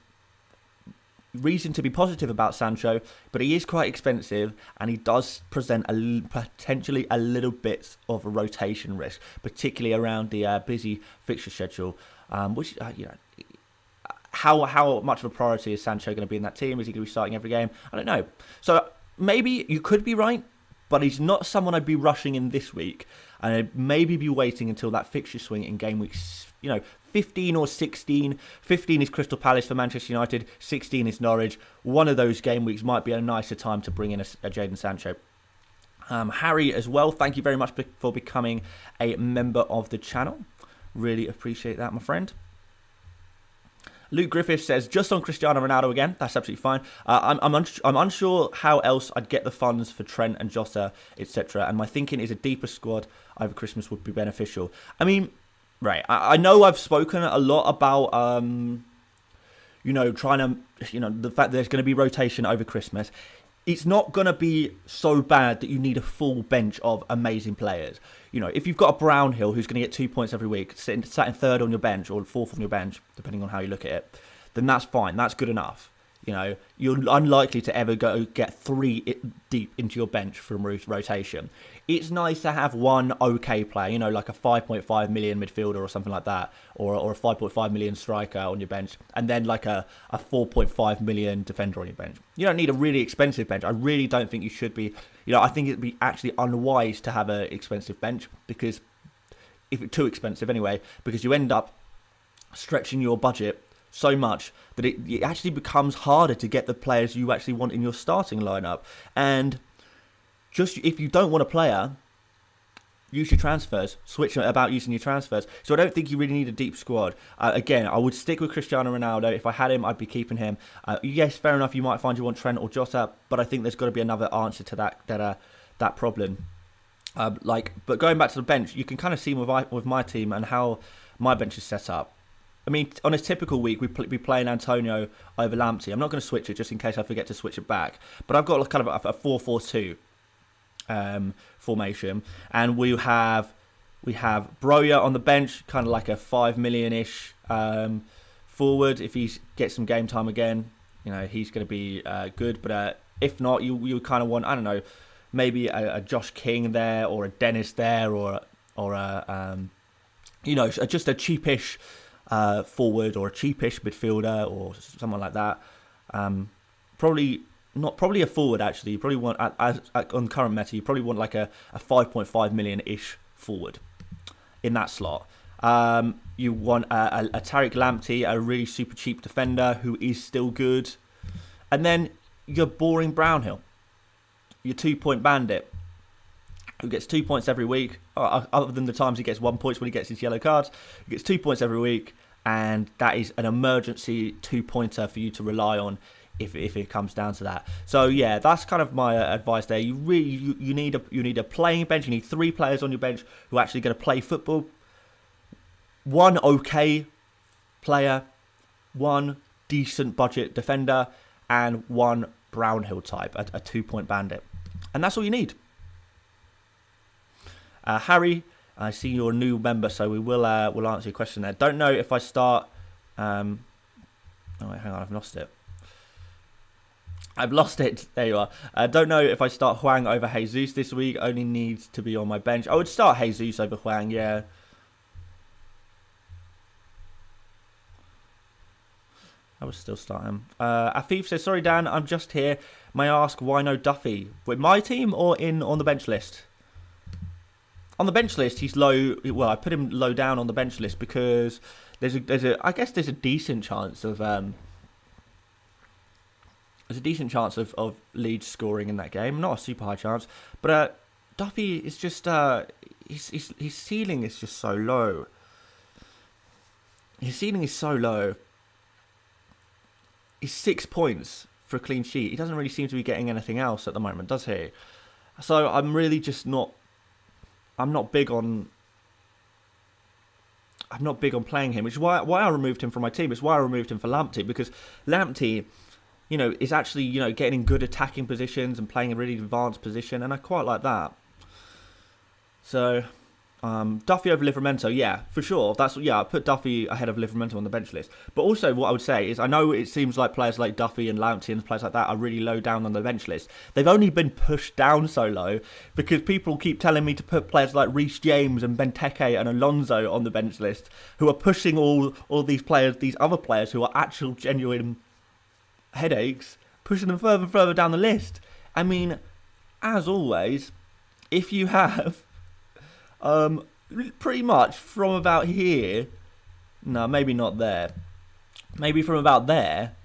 reason to be positive about Sancho, but he is quite expensive, and he does present potentially a little bit of a rotation risk, particularly around the busy fixture schedule. Which how much of a priority is Sancho going to be in that team? Is he going to be starting every game? I don't know. So maybe you could be right, but he's not someone I'd be rushing in this week, and I'd maybe be waiting until that fixture swing in game week 15 or 16. 15 is Crystal Palace for Manchester United. 16 is Norwich. One of those game weeks might be a nicer time to bring in a Jadon Sancho. Harry as well, thank you very much for becoming a member of the channel. Really appreciate that, my friend. Luke Griffith says, just on Cristiano Ronaldo again. That's absolutely fine. I'm unsure how else I'd get the funds for Trent and Jota, etc. And my thinking is a deeper squad over Christmas would be beneficial. I mean, right, I know I've spoken a lot about, trying to, the fact that there's going to be rotation over Christmas. It's not going to be so bad that you need a full bench of amazing players. If you've got a Brownhill who's going to get 2 points every week, sat in third on your bench or fourth on your bench, depending on how you look at it, then that's fine. That's good enough. You're unlikely to ever go get 3 deep into your bench from rotation. It's nice to have one okay player, like a 5.5 million midfielder or something like that, or a 5.5 million striker on your bench, and then like a 4.5 million defender on your bench. You don't need a really expensive bench. I really don't think you should be. I think it'd be actually unwise to have an expensive bench, because if it's too expensive anyway, because you end up stretching your budget so much that it actually becomes harder to get the players you actually want in your starting lineup. And just if you don't want a player, use your transfers. Switch about using your transfers. So I don't think you really need a deep squad. Again, I would stick with Cristiano Ronaldo. If I had him, I'd be keeping him. Yes, fair enough, you might find you want Trent or Jota, but I think there's got to be another answer to that problem. But going back to the bench, you can kind of see with my team and how my bench is set up. I mean, on a typical week, we'd be playing Antonio over Lamptey. I'm not going to switch it just in case I forget to switch it back. But I've got kind of a 4-4-2 formation, and we have Broja on the bench, kind of like a 5 million-ish forward. If he gets some game time again, he's going to be good. But if not, you kind of want, I don't know, maybe a Josh King there, or a Dennis there, or just a cheapish forward, or a cheapish midfielder, or someone like that. Probably a forward, actually. You probably want, on current meta, you probably want like a 5.5 million-ish forward in that slot. You want a Tariq Lamptey, a really super cheap defender who is still good. And then your boring Brownhill, your 2-point bandit, who gets 2 points every week, other than the times he gets 1 point when he gets his yellow cards. He gets 2 points every week, and that is an emergency 2-pointer for you to rely on if it comes down to that. So yeah, that's kind of my advice there. You need a playing bench. You need 3 players on your bench who are actually going to play football. 1 okay player, 1 decent budget defender, and 1 Brownhill type, a 2-point bandit. And that's all you need. Harry, I see you're a new member, so we'll answer your question there. Don't know if I start... oh, wait, hang on, I've lost it. There you are. Don't know if I start Huang over Jesus this week. Only needs to be on my bench. I would start Jesus over Huang, yeah. I would still start him. Afif says, sorry, Dan, I'm just here. May I ask why no Duffy? With my team or on the bench list? On the bench list, he's low. Well, I put him low down on the bench list because I guess there's a decent chance of Leeds scoring in that game. Not a super high chance, but Duffy is just his ceiling is just so low. His ceiling is so low. He's 6 points for a clean sheet. He doesn't really seem to be getting anything else at the moment, does he? So I'm really just not. I'm not big on playing him, which is why I removed him from my team. It's why I removed him for Lamptey, because Lamptey, is actually, getting in good attacking positions and playing a really advanced position, and I quite like that. So, Duffy over Livramento, yeah, for sure. I put Duffy ahead of Livramento on the bench list. But also, what I would say is, I know it seems like players like Duffy and Lamptey and players like that are really low down on the bench list. They've only been pushed down so low because people keep telling me to put players like Reece James and Benteke and Alonso on the bench list, who are pushing all these players, these other players who are actual genuine headaches, pushing them further and further down the list. I mean, as always, if you have pretty much from about here, no, maybe not there, maybe from about there,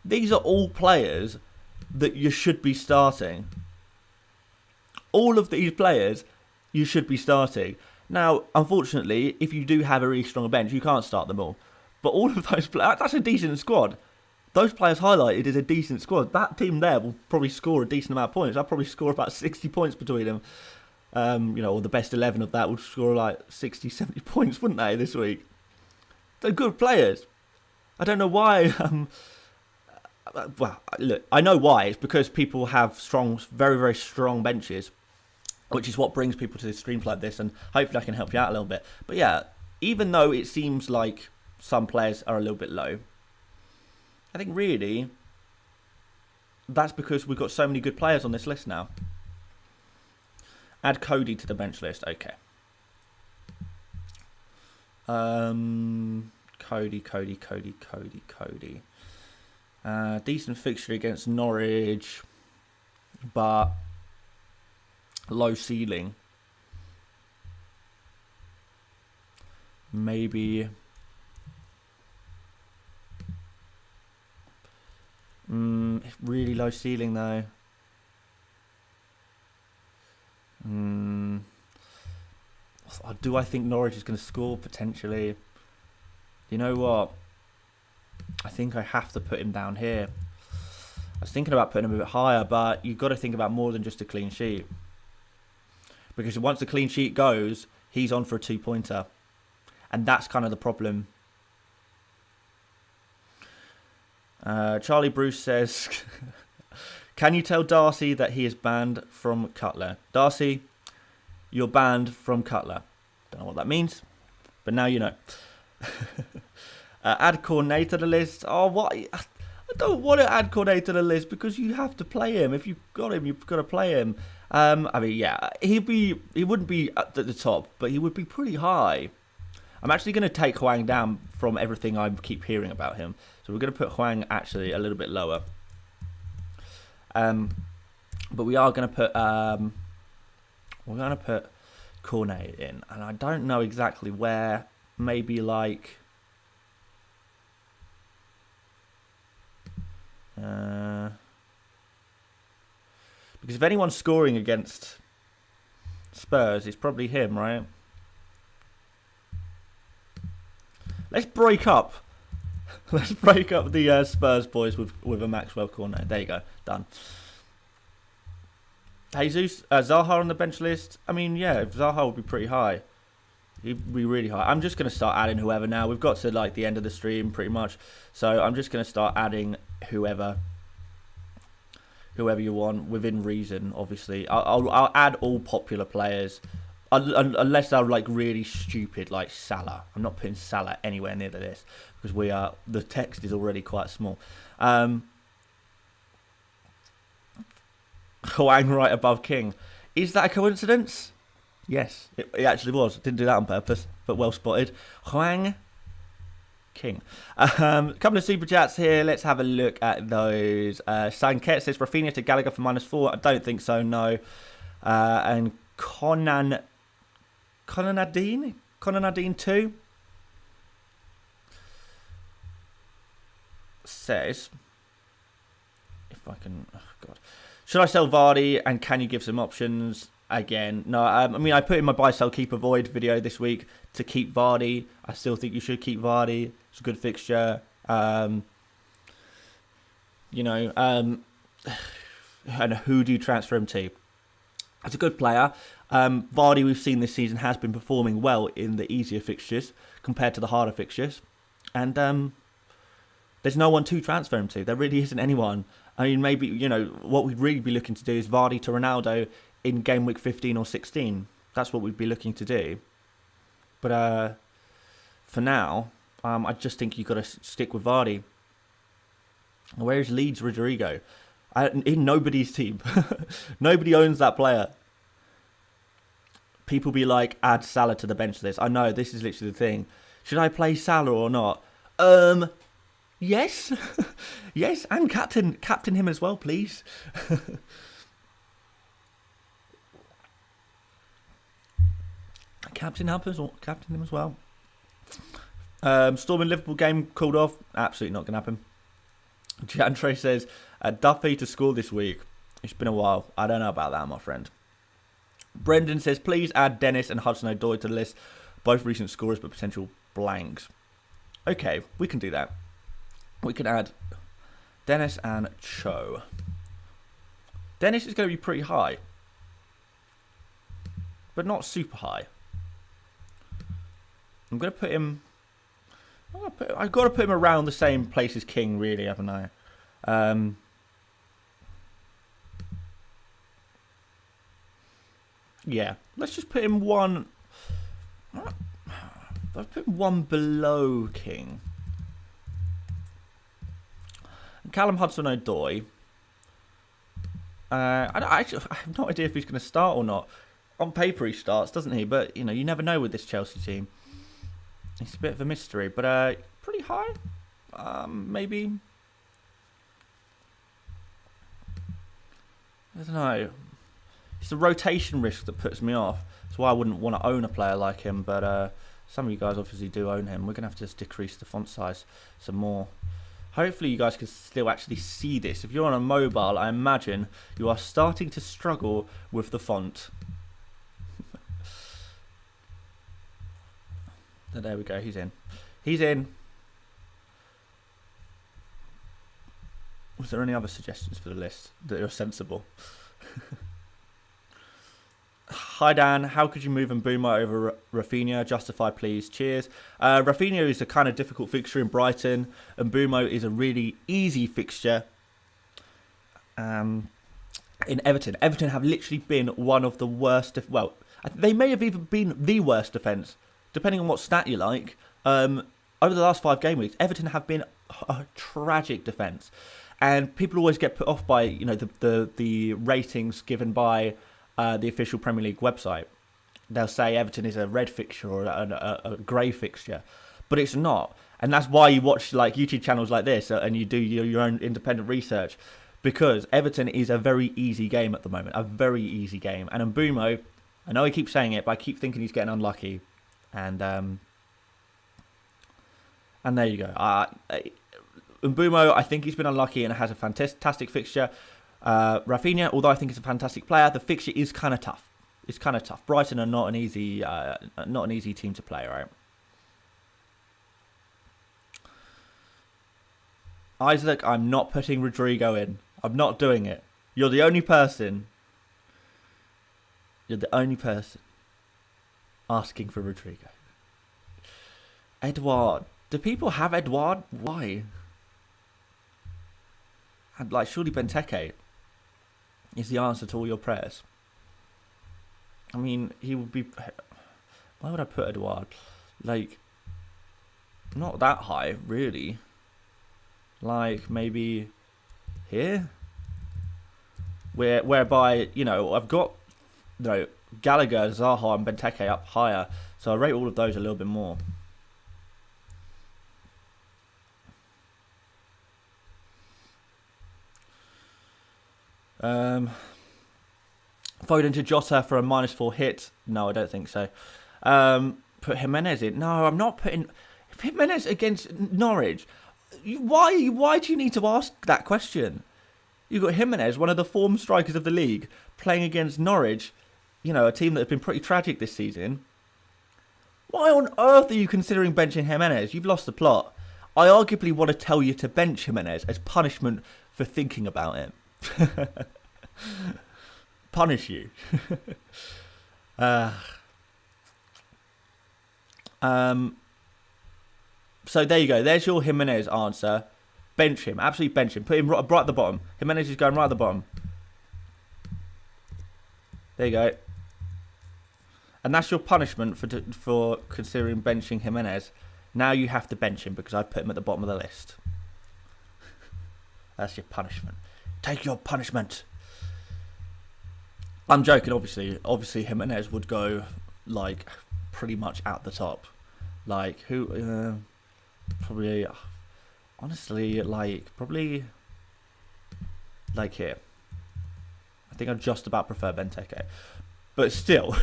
these are all players that you should be starting. All of these players you should be starting. Now, unfortunately, if you do have a really strong bench, you can't start them all. But all of those players, that's a decent squad. Those players highlighted is a decent squad. That team there will probably score a decent amount of points. I'll probably score about 60 points between them. Or the best 11 of that would score like 60, 70 points, wouldn't they, this week? They're good players. I don't know why. Well, look, I know why. It's because people have strong, very, very strong benches, which is what brings people to streams like this, and hopefully I can help you out a little bit. But yeah, even though it seems like some players are a little bit low, I think really that's because we've got so many good players on this list now. Add Cody to the bench list. Okay. Cody. Decent fixture against Norwich, but low ceiling. Maybe. Really low ceiling though. Do I think Norwich is going to score? Potentially. You know what? I think I have to put him down here. I was thinking about putting him a bit higher, but you've got to think about more than just a clean sheet. Because once the clean sheet goes, he's on for a 2-pointer. And that's kind of the problem. Charlie Bruce says, can you tell Darcy that he is banned from Cutler? Darcy, you're banned from Cutler. Don't know what that means, but now you know. Add Cornet to the list. Oh, what? I don't want to add Cornet to the list because you have to play him. If you've got him, you've got to play him. I mean, yeah, he wouldn't be at the top, but he would be pretty high. I'm actually going to take Huang down from everything I keep hearing about him. So we're going to put Huang actually a little bit lower. But we are going to put Cornet in, and I don't know exactly where. Maybe like because if anyone's scoring against Spurs, it's probably him, right? Let's break up. Let's break up the Spurs boys with a Maxwell Cornet. There you go, done. Jesus, Zaha on the bench list. I mean, yeah, Zaha would be pretty high. He'd be really high. I'm just going to start adding whoever now. We've got to like the end of the stream pretty much. So I'm just going to start adding whoever you want within reason, obviously. I'll add all popular players. Unless they're like really stupid like Salah. I'm not putting Salah anywhere near the list because the text is already quite small. Huang right above King. Is that a coincidence? Yes, it actually was. Didn't do that on purpose, but well spotted. Huang King. Couple of super chats here. Let's have a look at those. Sanket says Rafinha to Gallagher for -4. I don't think so, no. And Conanadine 2 says, if I can, oh God, should I sell Vardy and can you give some options? Again, no. I mean, I put in my buy, sell, keep, avoid video this week to keep Vardy. I still think you should keep Vardy. It's a good fixture. And who do you transfer him to? It's a good player. Vardy, we've seen this season, has been performing well in the easier fixtures compared to the harder fixtures. And there's no one to transfer him to. There really isn't anyone. I mean, maybe, what we'd really be looking to do is Vardy to Ronaldo in Gameweek 15 or 16. That's what we'd be looking to do. But for now, I just think you've got to stick with Vardy. Where is Leeds Rodrigo? In nobody's team. Nobody owns that player. People be like, add Salah to the bench list. I know, this is literally the thing. Should I play Salah or not? Yes. Yes, and captain him as well, please. Captain him as well. Storm and Liverpool game called off. Absolutely not going to happen. Jantre says, Duffy to score this week. It's been a while. I don't know about that, my friend. Brendan says, please add Dennis and Hudson-Odoi to the list. Both recent scorers, but potential blanks. Okay, we can do that. We can add Dennis and Cho. Dennis is going to be pretty high, but not super high. I'm going to put him... I've got to put him around the same place as King, really, haven't I? Yeah, let's just put him one... I've put him one below King. Callum Hudson-Odoi. I have no idea if he's going to start or not. On paper he starts, doesn't he? But, you never know with this Chelsea team. It's a bit of a mystery, but pretty high. Maybe. I don't know. It's the rotation risk that puts me off. That's why I wouldn't want to own a player like him, but some of you guys obviously do own him. We're going to have to just decrease the font size some more. Hopefully you guys can still actually see this. If you're on a mobile, I imagine you are starting to struggle with the font. So there we go, he's in. He's in. Was there any other suggestions for the list that are sensible? Hi Dan, how could you move Mbeumo over Rafinha? Justify please, cheers. Rafinha is a kind of difficult fixture in Brighton. Mbeumo is a really easy fixture in Everton. Everton have literally been one of the worst, well, they may have even been the worst defence, depending on what stat you like. Over the last 5 game weeks, Everton have been a tragic defence. And people always get put off by, you know, the ratings given by the official Premier League website. They'll say Everton is a red fixture or a grey fixture, but it's not. And that's why you watch like YouTube channels like this and you do your own independent research, because Everton is a very easy game at the moment, a very easy game. And Mbeumo, I know I keep saying it, but I keep thinking he's getting unlucky. And there you go. Mbeumo, I think he's been unlucky and has a fantastic fixture. Rafinha, although I think he's a fantastic player, the fixture is kind of tough. It's kind of tough. Brighton are not an easy team to play, right? Isaac, I'm not putting Rodrigo in. I'm not doing it. You're the only person. You're the only person asking for Rodrigo. Edouard. Do people have Edouard? Why? And like, surely Benteke is the answer to all your prayers. I mean, he would be. Why would I put Edouard? Like, not that high, really. Like maybe here, whereby, you know, I've got, you know, Gallagher, Zaha, and Benteke up higher, so I rate all of those a little bit more. Foden to Jota for a -4 hit. No, I don't think so. Put Jimenez in. No, I'm not putting Jimenez against Norwich. Why do you need to ask that question? You've got Jimenez, one of the form strikers of the league, playing against Norwich, you know, a team that has been pretty tragic this season. Why on earth are you considering benching Jimenez? You've lost the plot. I arguably want to tell you to bench Jimenez as punishment for thinking about it. Punish you. So there you go. There's your Jimenez answer. Bench him. Absolutely bench him. Put him right at the bottom. Jimenez is going right at the bottom. There you go. And that's your punishment for considering benching Jimenez. Now you have to bench him because I've put him at the bottom of the list. That's your punishment. Take your punishment. I'm joking, obviously. Obviously, Jimenez would go, like, pretty much at the top. Like, who... probably... Honestly, like, probably... Like here. I think I just about prefer Benteke. But still...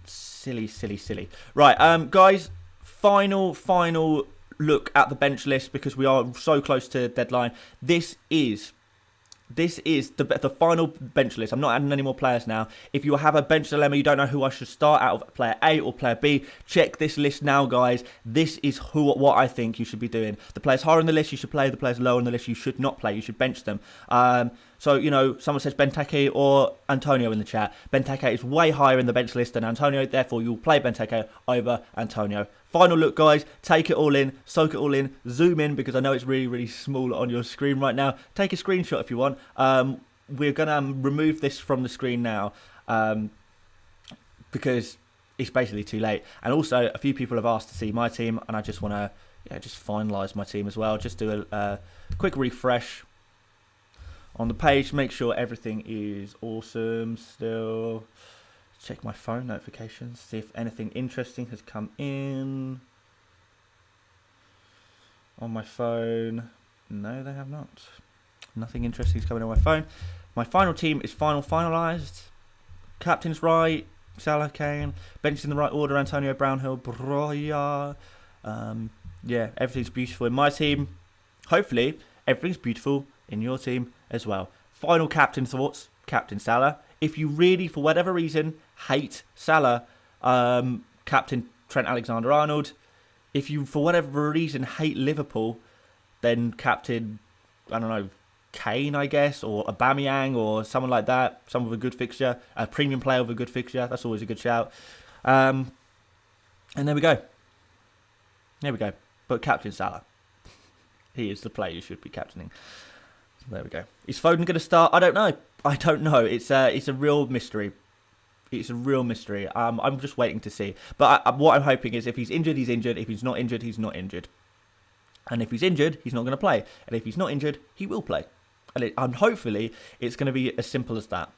silly. Right, guys. Final look at the bench list because we are so close to deadline. This is the final bench list. I'm not adding any more players now. If you have a bench dilemma, you don't know who I should start out of player A or player B, check this list now, guys. This is what I think you should be doing. The players higher on the list, you should play. The players lower on the list, you should not play. You should bench them. So, you know, someone says Benteke or Antonio in the chat. Benteke is way higher in the bench list than Antonio. Therefore, you'll play Benteke over Antonio. Final look, guys. Take it all in. Soak it all in. Zoom in because I know it's really small on your screen right now. Take a screenshot if you want. We're going to remove this from the screen now because it's basically too late. And also, a few people have asked to see my team, and I just want to just finalise my team as well. Just do a quick refresh on the page. Make sure everything is awesome still. Check my phone notifications, see if anything interesting has come in on my phone. No, they have not. Nothing interesting is coming on my phone. My final team is finalised. Captain's right. Salah, Kane. Bench in the right order. Antonio, Brownhill, Broya. Yeah, everything's beautiful in my team. Hopefully, everything's beautiful in your team as well. Final captain thoughts. Captain Salah. If you really, for whatever reason, hate Salah, captain Trent Alexander-Arnold. If you, for whatever reason, hate Liverpool, then captain, I don't know, Kane, I guess, or Aubameyang, or someone like that. Someone with a good fixture, a premium player with a good fixture. That's always a good shout. And there we go. There we go. But Captain Salah. He is the player you should be captaining. So there we go. Is Foden going to start? I don't know. I don't know. It's a real mystery. It's a real mystery. I'm just waiting to see. But what I'm hoping is if he's injured, he's injured. If he's not injured, he's not injured. And if he's injured, he's not going to play. And if he's not injured, he will play. And hopefully, it's going to be as simple as that.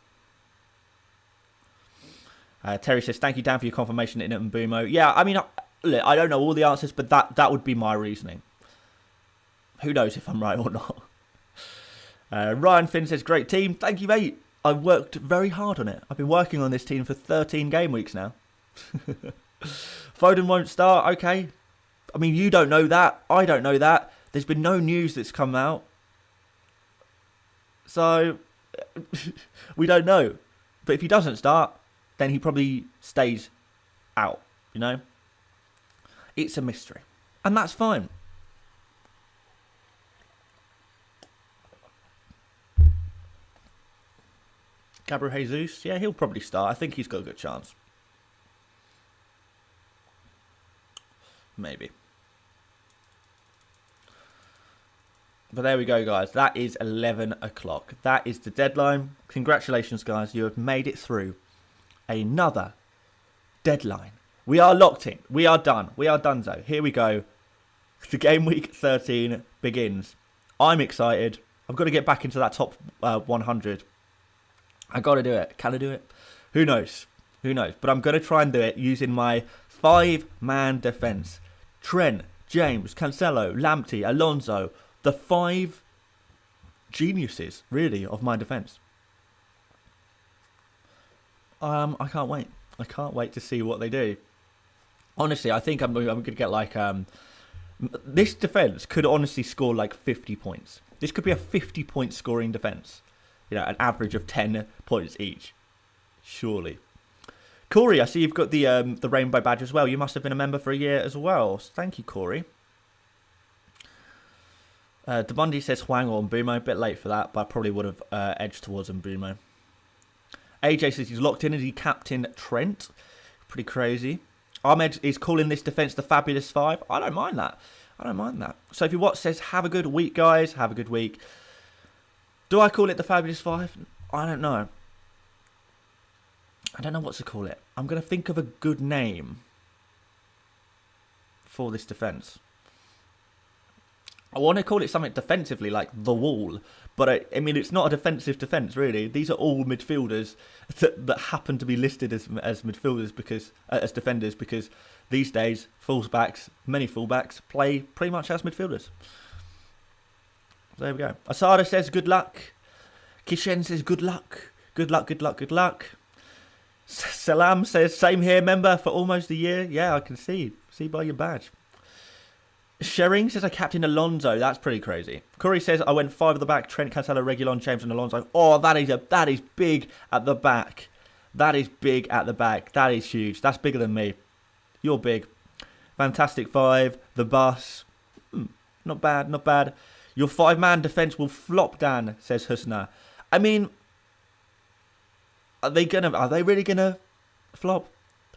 Terry says, thank you, Dan, for your confirmation in Mbumo. Yeah, I mean, look, I don't know all the answers, but that would be my reasoning. Who knows if I'm right or not. Ryan Finn says, great team. Thank you, mate. I worked very hard on it. I've been working on this team for 13 game weeks now. Foden won't start. Okay. I mean, you don't know that. I don't know that. There's been no news that's come out. So, we don't know. But if he doesn't start, then he probably stays out, you know? It's a mystery. And that's fine. Gabriel Jesus, yeah, he'll probably start. I think he's got a good chance. Maybe. But there we go, guys. That is 11 o'clock. That is the deadline. Congratulations, guys. You have made it through another deadline. We are locked in. We are done. We are donezo. Here we go. The game week 13 begins. I'm excited. I've got to get back into that top 100. I got to do it. Can I do it? Who knows? Who knows? But I'm going to try and do it using my 5-man defence. Trent, James, Cancelo, Lamptey, Alonso. The 5 geniuses, really, of my defence. I can't wait. I can't wait to see what they do. Honestly, I think I'm going to get like... this defence could honestly score like 50 points. This could be a 50-point scoring defence. You know, an average of 10 points each. Surely. Corey, I see you've got the rainbow badge as well. You must have been a member for a year as well. So thank you, Corey. Debundi says Hwang or Mbumo. A bit late for that, but I probably would have edged towards Mbumo. AJ says he's locked in as he captain Trent. Pretty crazy. Ahmed is calling this defence the Fabulous 5. I don't mind that. I don't mind that. Sophie Watts says, have a good week, guys. Have a good week. Do I call it the Fabulous 5? I don't know. I don't know what to call it. I'm going to think of a good name for this defence. I want to call it something defensively, like The Wall. But, I mean, it's not a defensive defence, really. These are all midfielders that happen to be listed as midfielders, because as defenders, because these days, fullbacks, many fullbacks, play pretty much as midfielders. There we go. Asada says, good luck. Kishen says, good luck. Good luck, good luck, good luck. Salam says, same here, member for almost a year. Yeah, I can see. See by your badge. Shering says, I captain Alonso. That's pretty crazy. Corey says, I went 5 at the back. Trent, Cancelo, Reguilon, James and Alonso. Oh, that is big at the back. That is big at the back. That is huge. That's bigger than me. You're big. Fantastic 5. The bus. Not bad, not bad. Your 5-man defence will flop, Dan, says Husna. I mean, are they really gonna flop?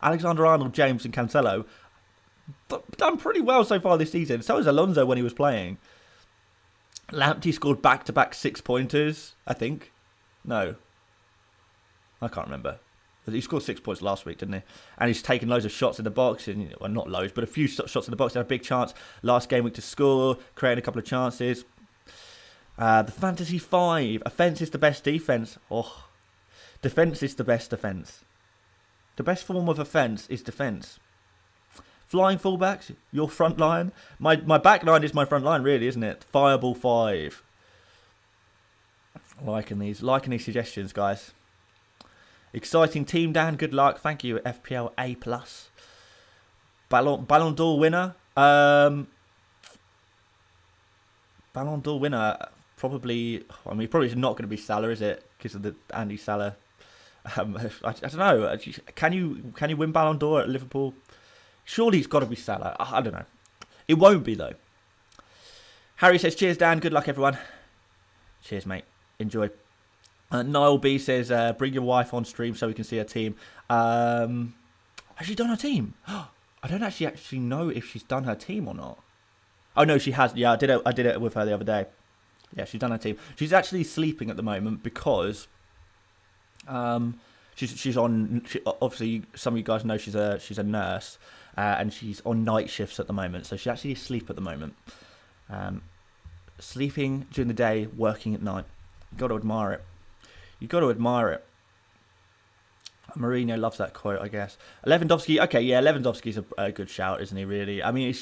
Alexander-Arnold, James and Cancelo done pretty well so far this season. So is Alonso when he was playing. Lamptey scored back-to-back 6-pointers, I think. No. I can't remember. He scored 6 points last week, didn't he? And he's taken loads of shots in the box. And, well, not loads, but a few shots in the box. He had a big chance last game week to score, creating a couple of chances. The Fantasy 5. Offence is the best defence. Oh, defence is the best defence. The best form of offence is defence. Flying fullbacks, your front line. My back line is my front line, really, isn't it? Fireball 5. Liking these suggestions, guys. Exciting team, Dan. Good luck. Thank you, FPL A+. Ballon d'Or winner. Ballon d'Or winner, probably. I mean, probably not going to be Salah, is it? Because of the Andy Salah. I don't know. Can you win Ballon d'Or at Liverpool? Surely it's got to be Salah. I don't know. It won't be, though. Harry says, cheers, Dan. Good luck, everyone. Cheers, mate. Enjoy. Niall B says, bring your wife on stream so we can see her team. Has she done her team? I don't actually know if she's done her team or not. Oh, no, she has. Yeah, I did it with her the other day. Yeah, she's done her team. She's actually sleeping at the moment because she's on. Obviously, some of you guys know she's a nurse, and she's on night shifts at the moment. So she's actually asleep at the moment. Sleeping during the day, working at night. You got to admire it. You got to admire it. Mourinho loves that quote, I guess. Lewandowski, okay, yeah, Lewandowski's a good shout, isn't he, really? I mean,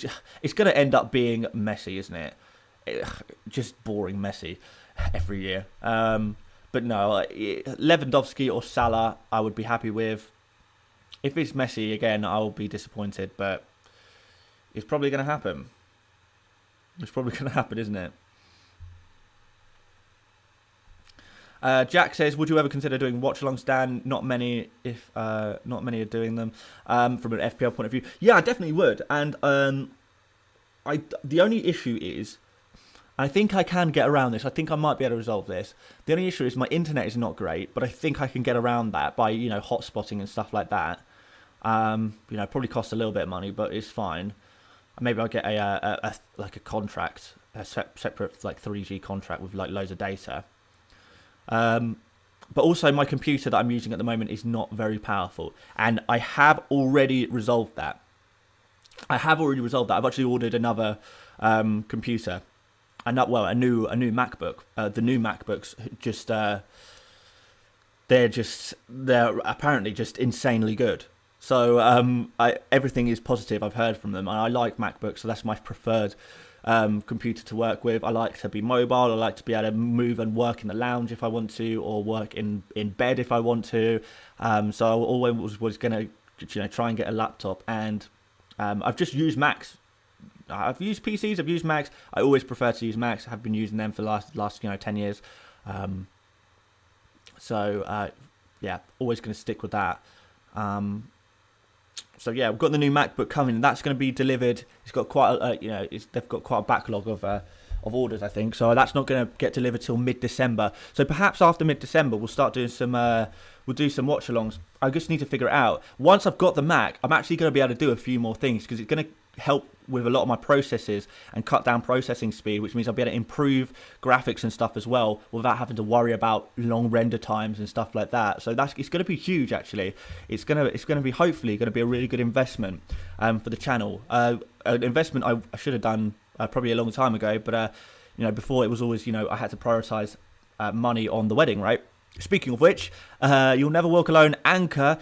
it's going to end up being Messi, isn't it? Just boring Messi every year. But no, Lewandowski or Salah, I would be happy with. If it's Messi, again, I will be disappointed, but it's probably going to happen. It's probably going to happen, isn't it? Jack says, would you ever consider doing watch-alongs, Dan? Not many are doing them from an FPL point of view. Yeah, I definitely would. And the only issue is, I think I can get around this. I think I might be able to resolve this. The only issue is my internet is not great, but I think I can get around that by, hotspotting and stuff like that. Probably costs a little bit of money, but it's fine. Maybe I'll get a contract, a separate 3G contract with loads of data. But also my computer that I'm using at the moment is not very powerful, and I have already resolved that. I've actually ordered another computer, a new MacBook. The new MacBooks they're apparently just insanely good. So everything is positive I've heard from them, and I like MacBooks, so that's my preferred computer to work with. I like to be mobile. I like to be able to move and work in the lounge if I want to, or work in bed if I want to. So I always was going to try and get a laptop, and I've just used Macs. I've used PCs, I've used Macs. I always prefer to use Macs. I have been using them for the last 10 years. Yeah, always going to stick with that. So yeah, we've got the new MacBook coming. That's going to be delivered. It's got quite they've got quite a backlog of orders, I think. So that's not going to get delivered till mid-December. So perhaps after mid-December, we'll start doing some watch-alongs. I just need to figure it out. Once I've got the Mac, I'm actually going to be able to do a few more things, because it's going to help with a lot of my processes and cut down processing speed, which means I'll be able to improve graphics and stuff as well without having to worry about long render times and stuff like that. So it's going to be huge. Actually, it's going to be hopefully going to be a really good investment for the channel. An investment I should have done probably a long time ago, but before it was always I had to prioritize money on the wedding, right? Speaking of which, You'll Never Walk Alone Anchor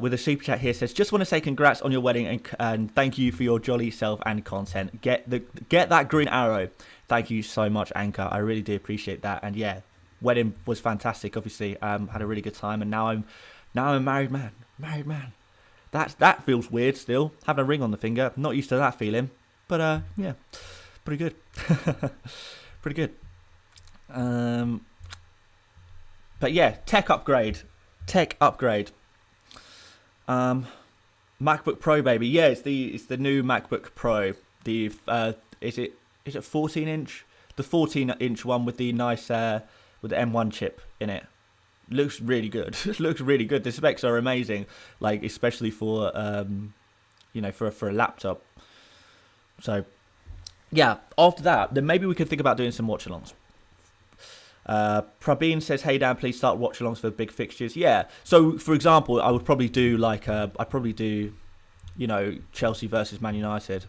with a super chat here says, just want to say congrats on your wedding and thank you for your jolly self and content. Get that green arrow. Thank you so much, Anchor. I really do appreciate that. And yeah, wedding was fantastic. Obviously, had a really good time, and now I'm a married man. That feels weird still. Having a ring on the finger. Not used to that feeling, but yeah, pretty good. Pretty good. But yeah, tech upgrade. MacBook Pro, baby. Yeah, it's the new MacBook Pro. The is it 14-inch? The 14-inch one with the nice with the M1 chip in it. Looks really good. Looks really good. The specs are amazing, especially for for a laptop. So yeah, after that, then maybe we could think about doing some watch-alongs. Prabeen says, hey Dan, please start watch-alongs for big fixtures. Yeah, so for example, I would probably do Chelsea versus Man United.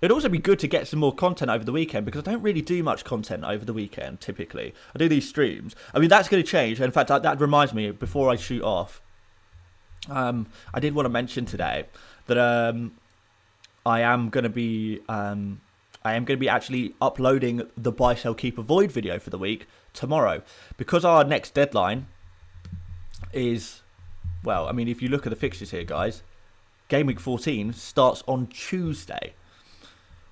It'd also be good to get some more content over the weekend, because I don't really do much content over the weekend typically. I do these streams. I mean, that's going to change. In fact, that reminds me, before I shoot off, I did want to mention today that I am going to be actually uploading the Buy, Sell, Keep, Avoid video for the week tomorrow, because our next deadline is, well, I mean, if you look at the fixtures here, guys, Gameweek 14 starts on Tuesday,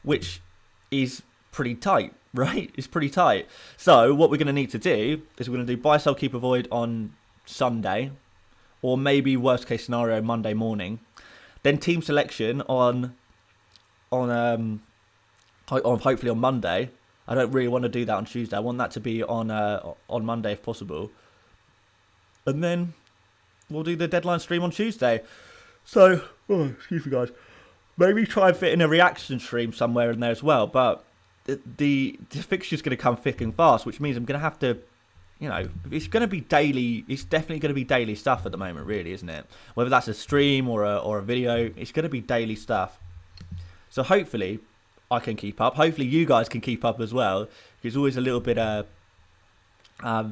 which is pretty tight, right? It's pretty tight. So what we're going to need to do is we're going to do Buy, Sell, Keep, Avoid on Sunday, or maybe worst case scenario Monday morning, then team selection on hopefully on Monday, I don't really want to do that on Tuesday. I want that to be on Monday if possible. And then we'll do the deadline stream on Tuesday. So, excuse me guys. Maybe try and fit in a reaction stream somewhere in there as well. But the fixture's going to come thick and fast, which means I'm going to have to, it's going to be daily. It's definitely going to be daily stuff at the moment, really, isn't it? Whether that's a stream or a video, it's going to be daily stuff. So hopefully I can keep up. Hopefully you guys can keep up as well. It's always a little bit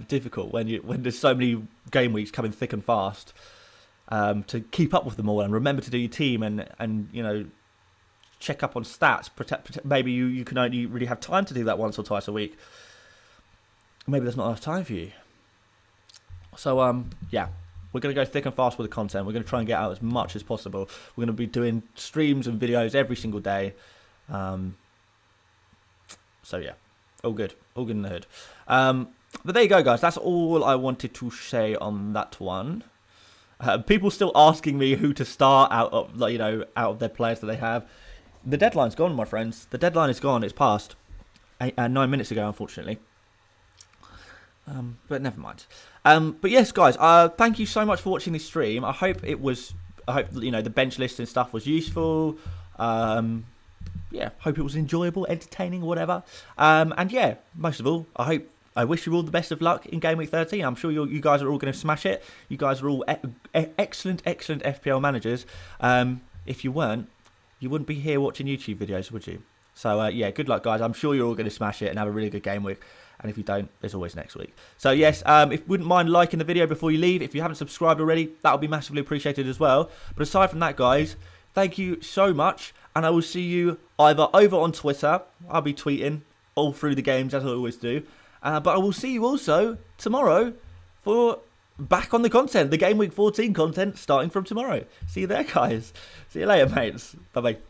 difficult when there's so many game weeks coming thick and fast to keep up with them all and remember to do your team and check up on stats. Maybe you can only really have time to do that once or twice a week. Maybe there's not enough time for you. So yeah, we're going to go thick and fast with the content. We're going to try and get out as much as possible. We're going to be doing streams and videos every single day. So yeah, all good in the hood. But there you go, guys. That's all I wanted to say on that one. People still asking me who to start out of their players that they have. The deadline's gone, my friends. The deadline is gone. It's passed 9 minutes ago, unfortunately. But never mind. But yes, guys. Thank you so much for watching this stream. I hope the bench list and stuff was useful. Yeah, hope it was enjoyable, entertaining, whatever. And yeah, most of all, I wish you all the best of luck in Game Week 13. I'm sure you guys are all going to smash it. You guys are all excellent FPL managers. If you weren't, you wouldn't be here watching YouTube videos, would you? So yeah, good luck, guys. I'm sure you're all going to smash it and have a really good game week. And if you don't, there's always next week. So yes, if you wouldn't mind liking the video before you leave, if you haven't subscribed already, that would be massively appreciated as well. But aside from that, guys, thank you so much. And I will see you either over on Twitter. I'll be tweeting all through the games, as I always do. But I will see you also tomorrow for back on the content, the Game Week 14 content starting from tomorrow. See you there, guys. See you later, mates. Bye-bye.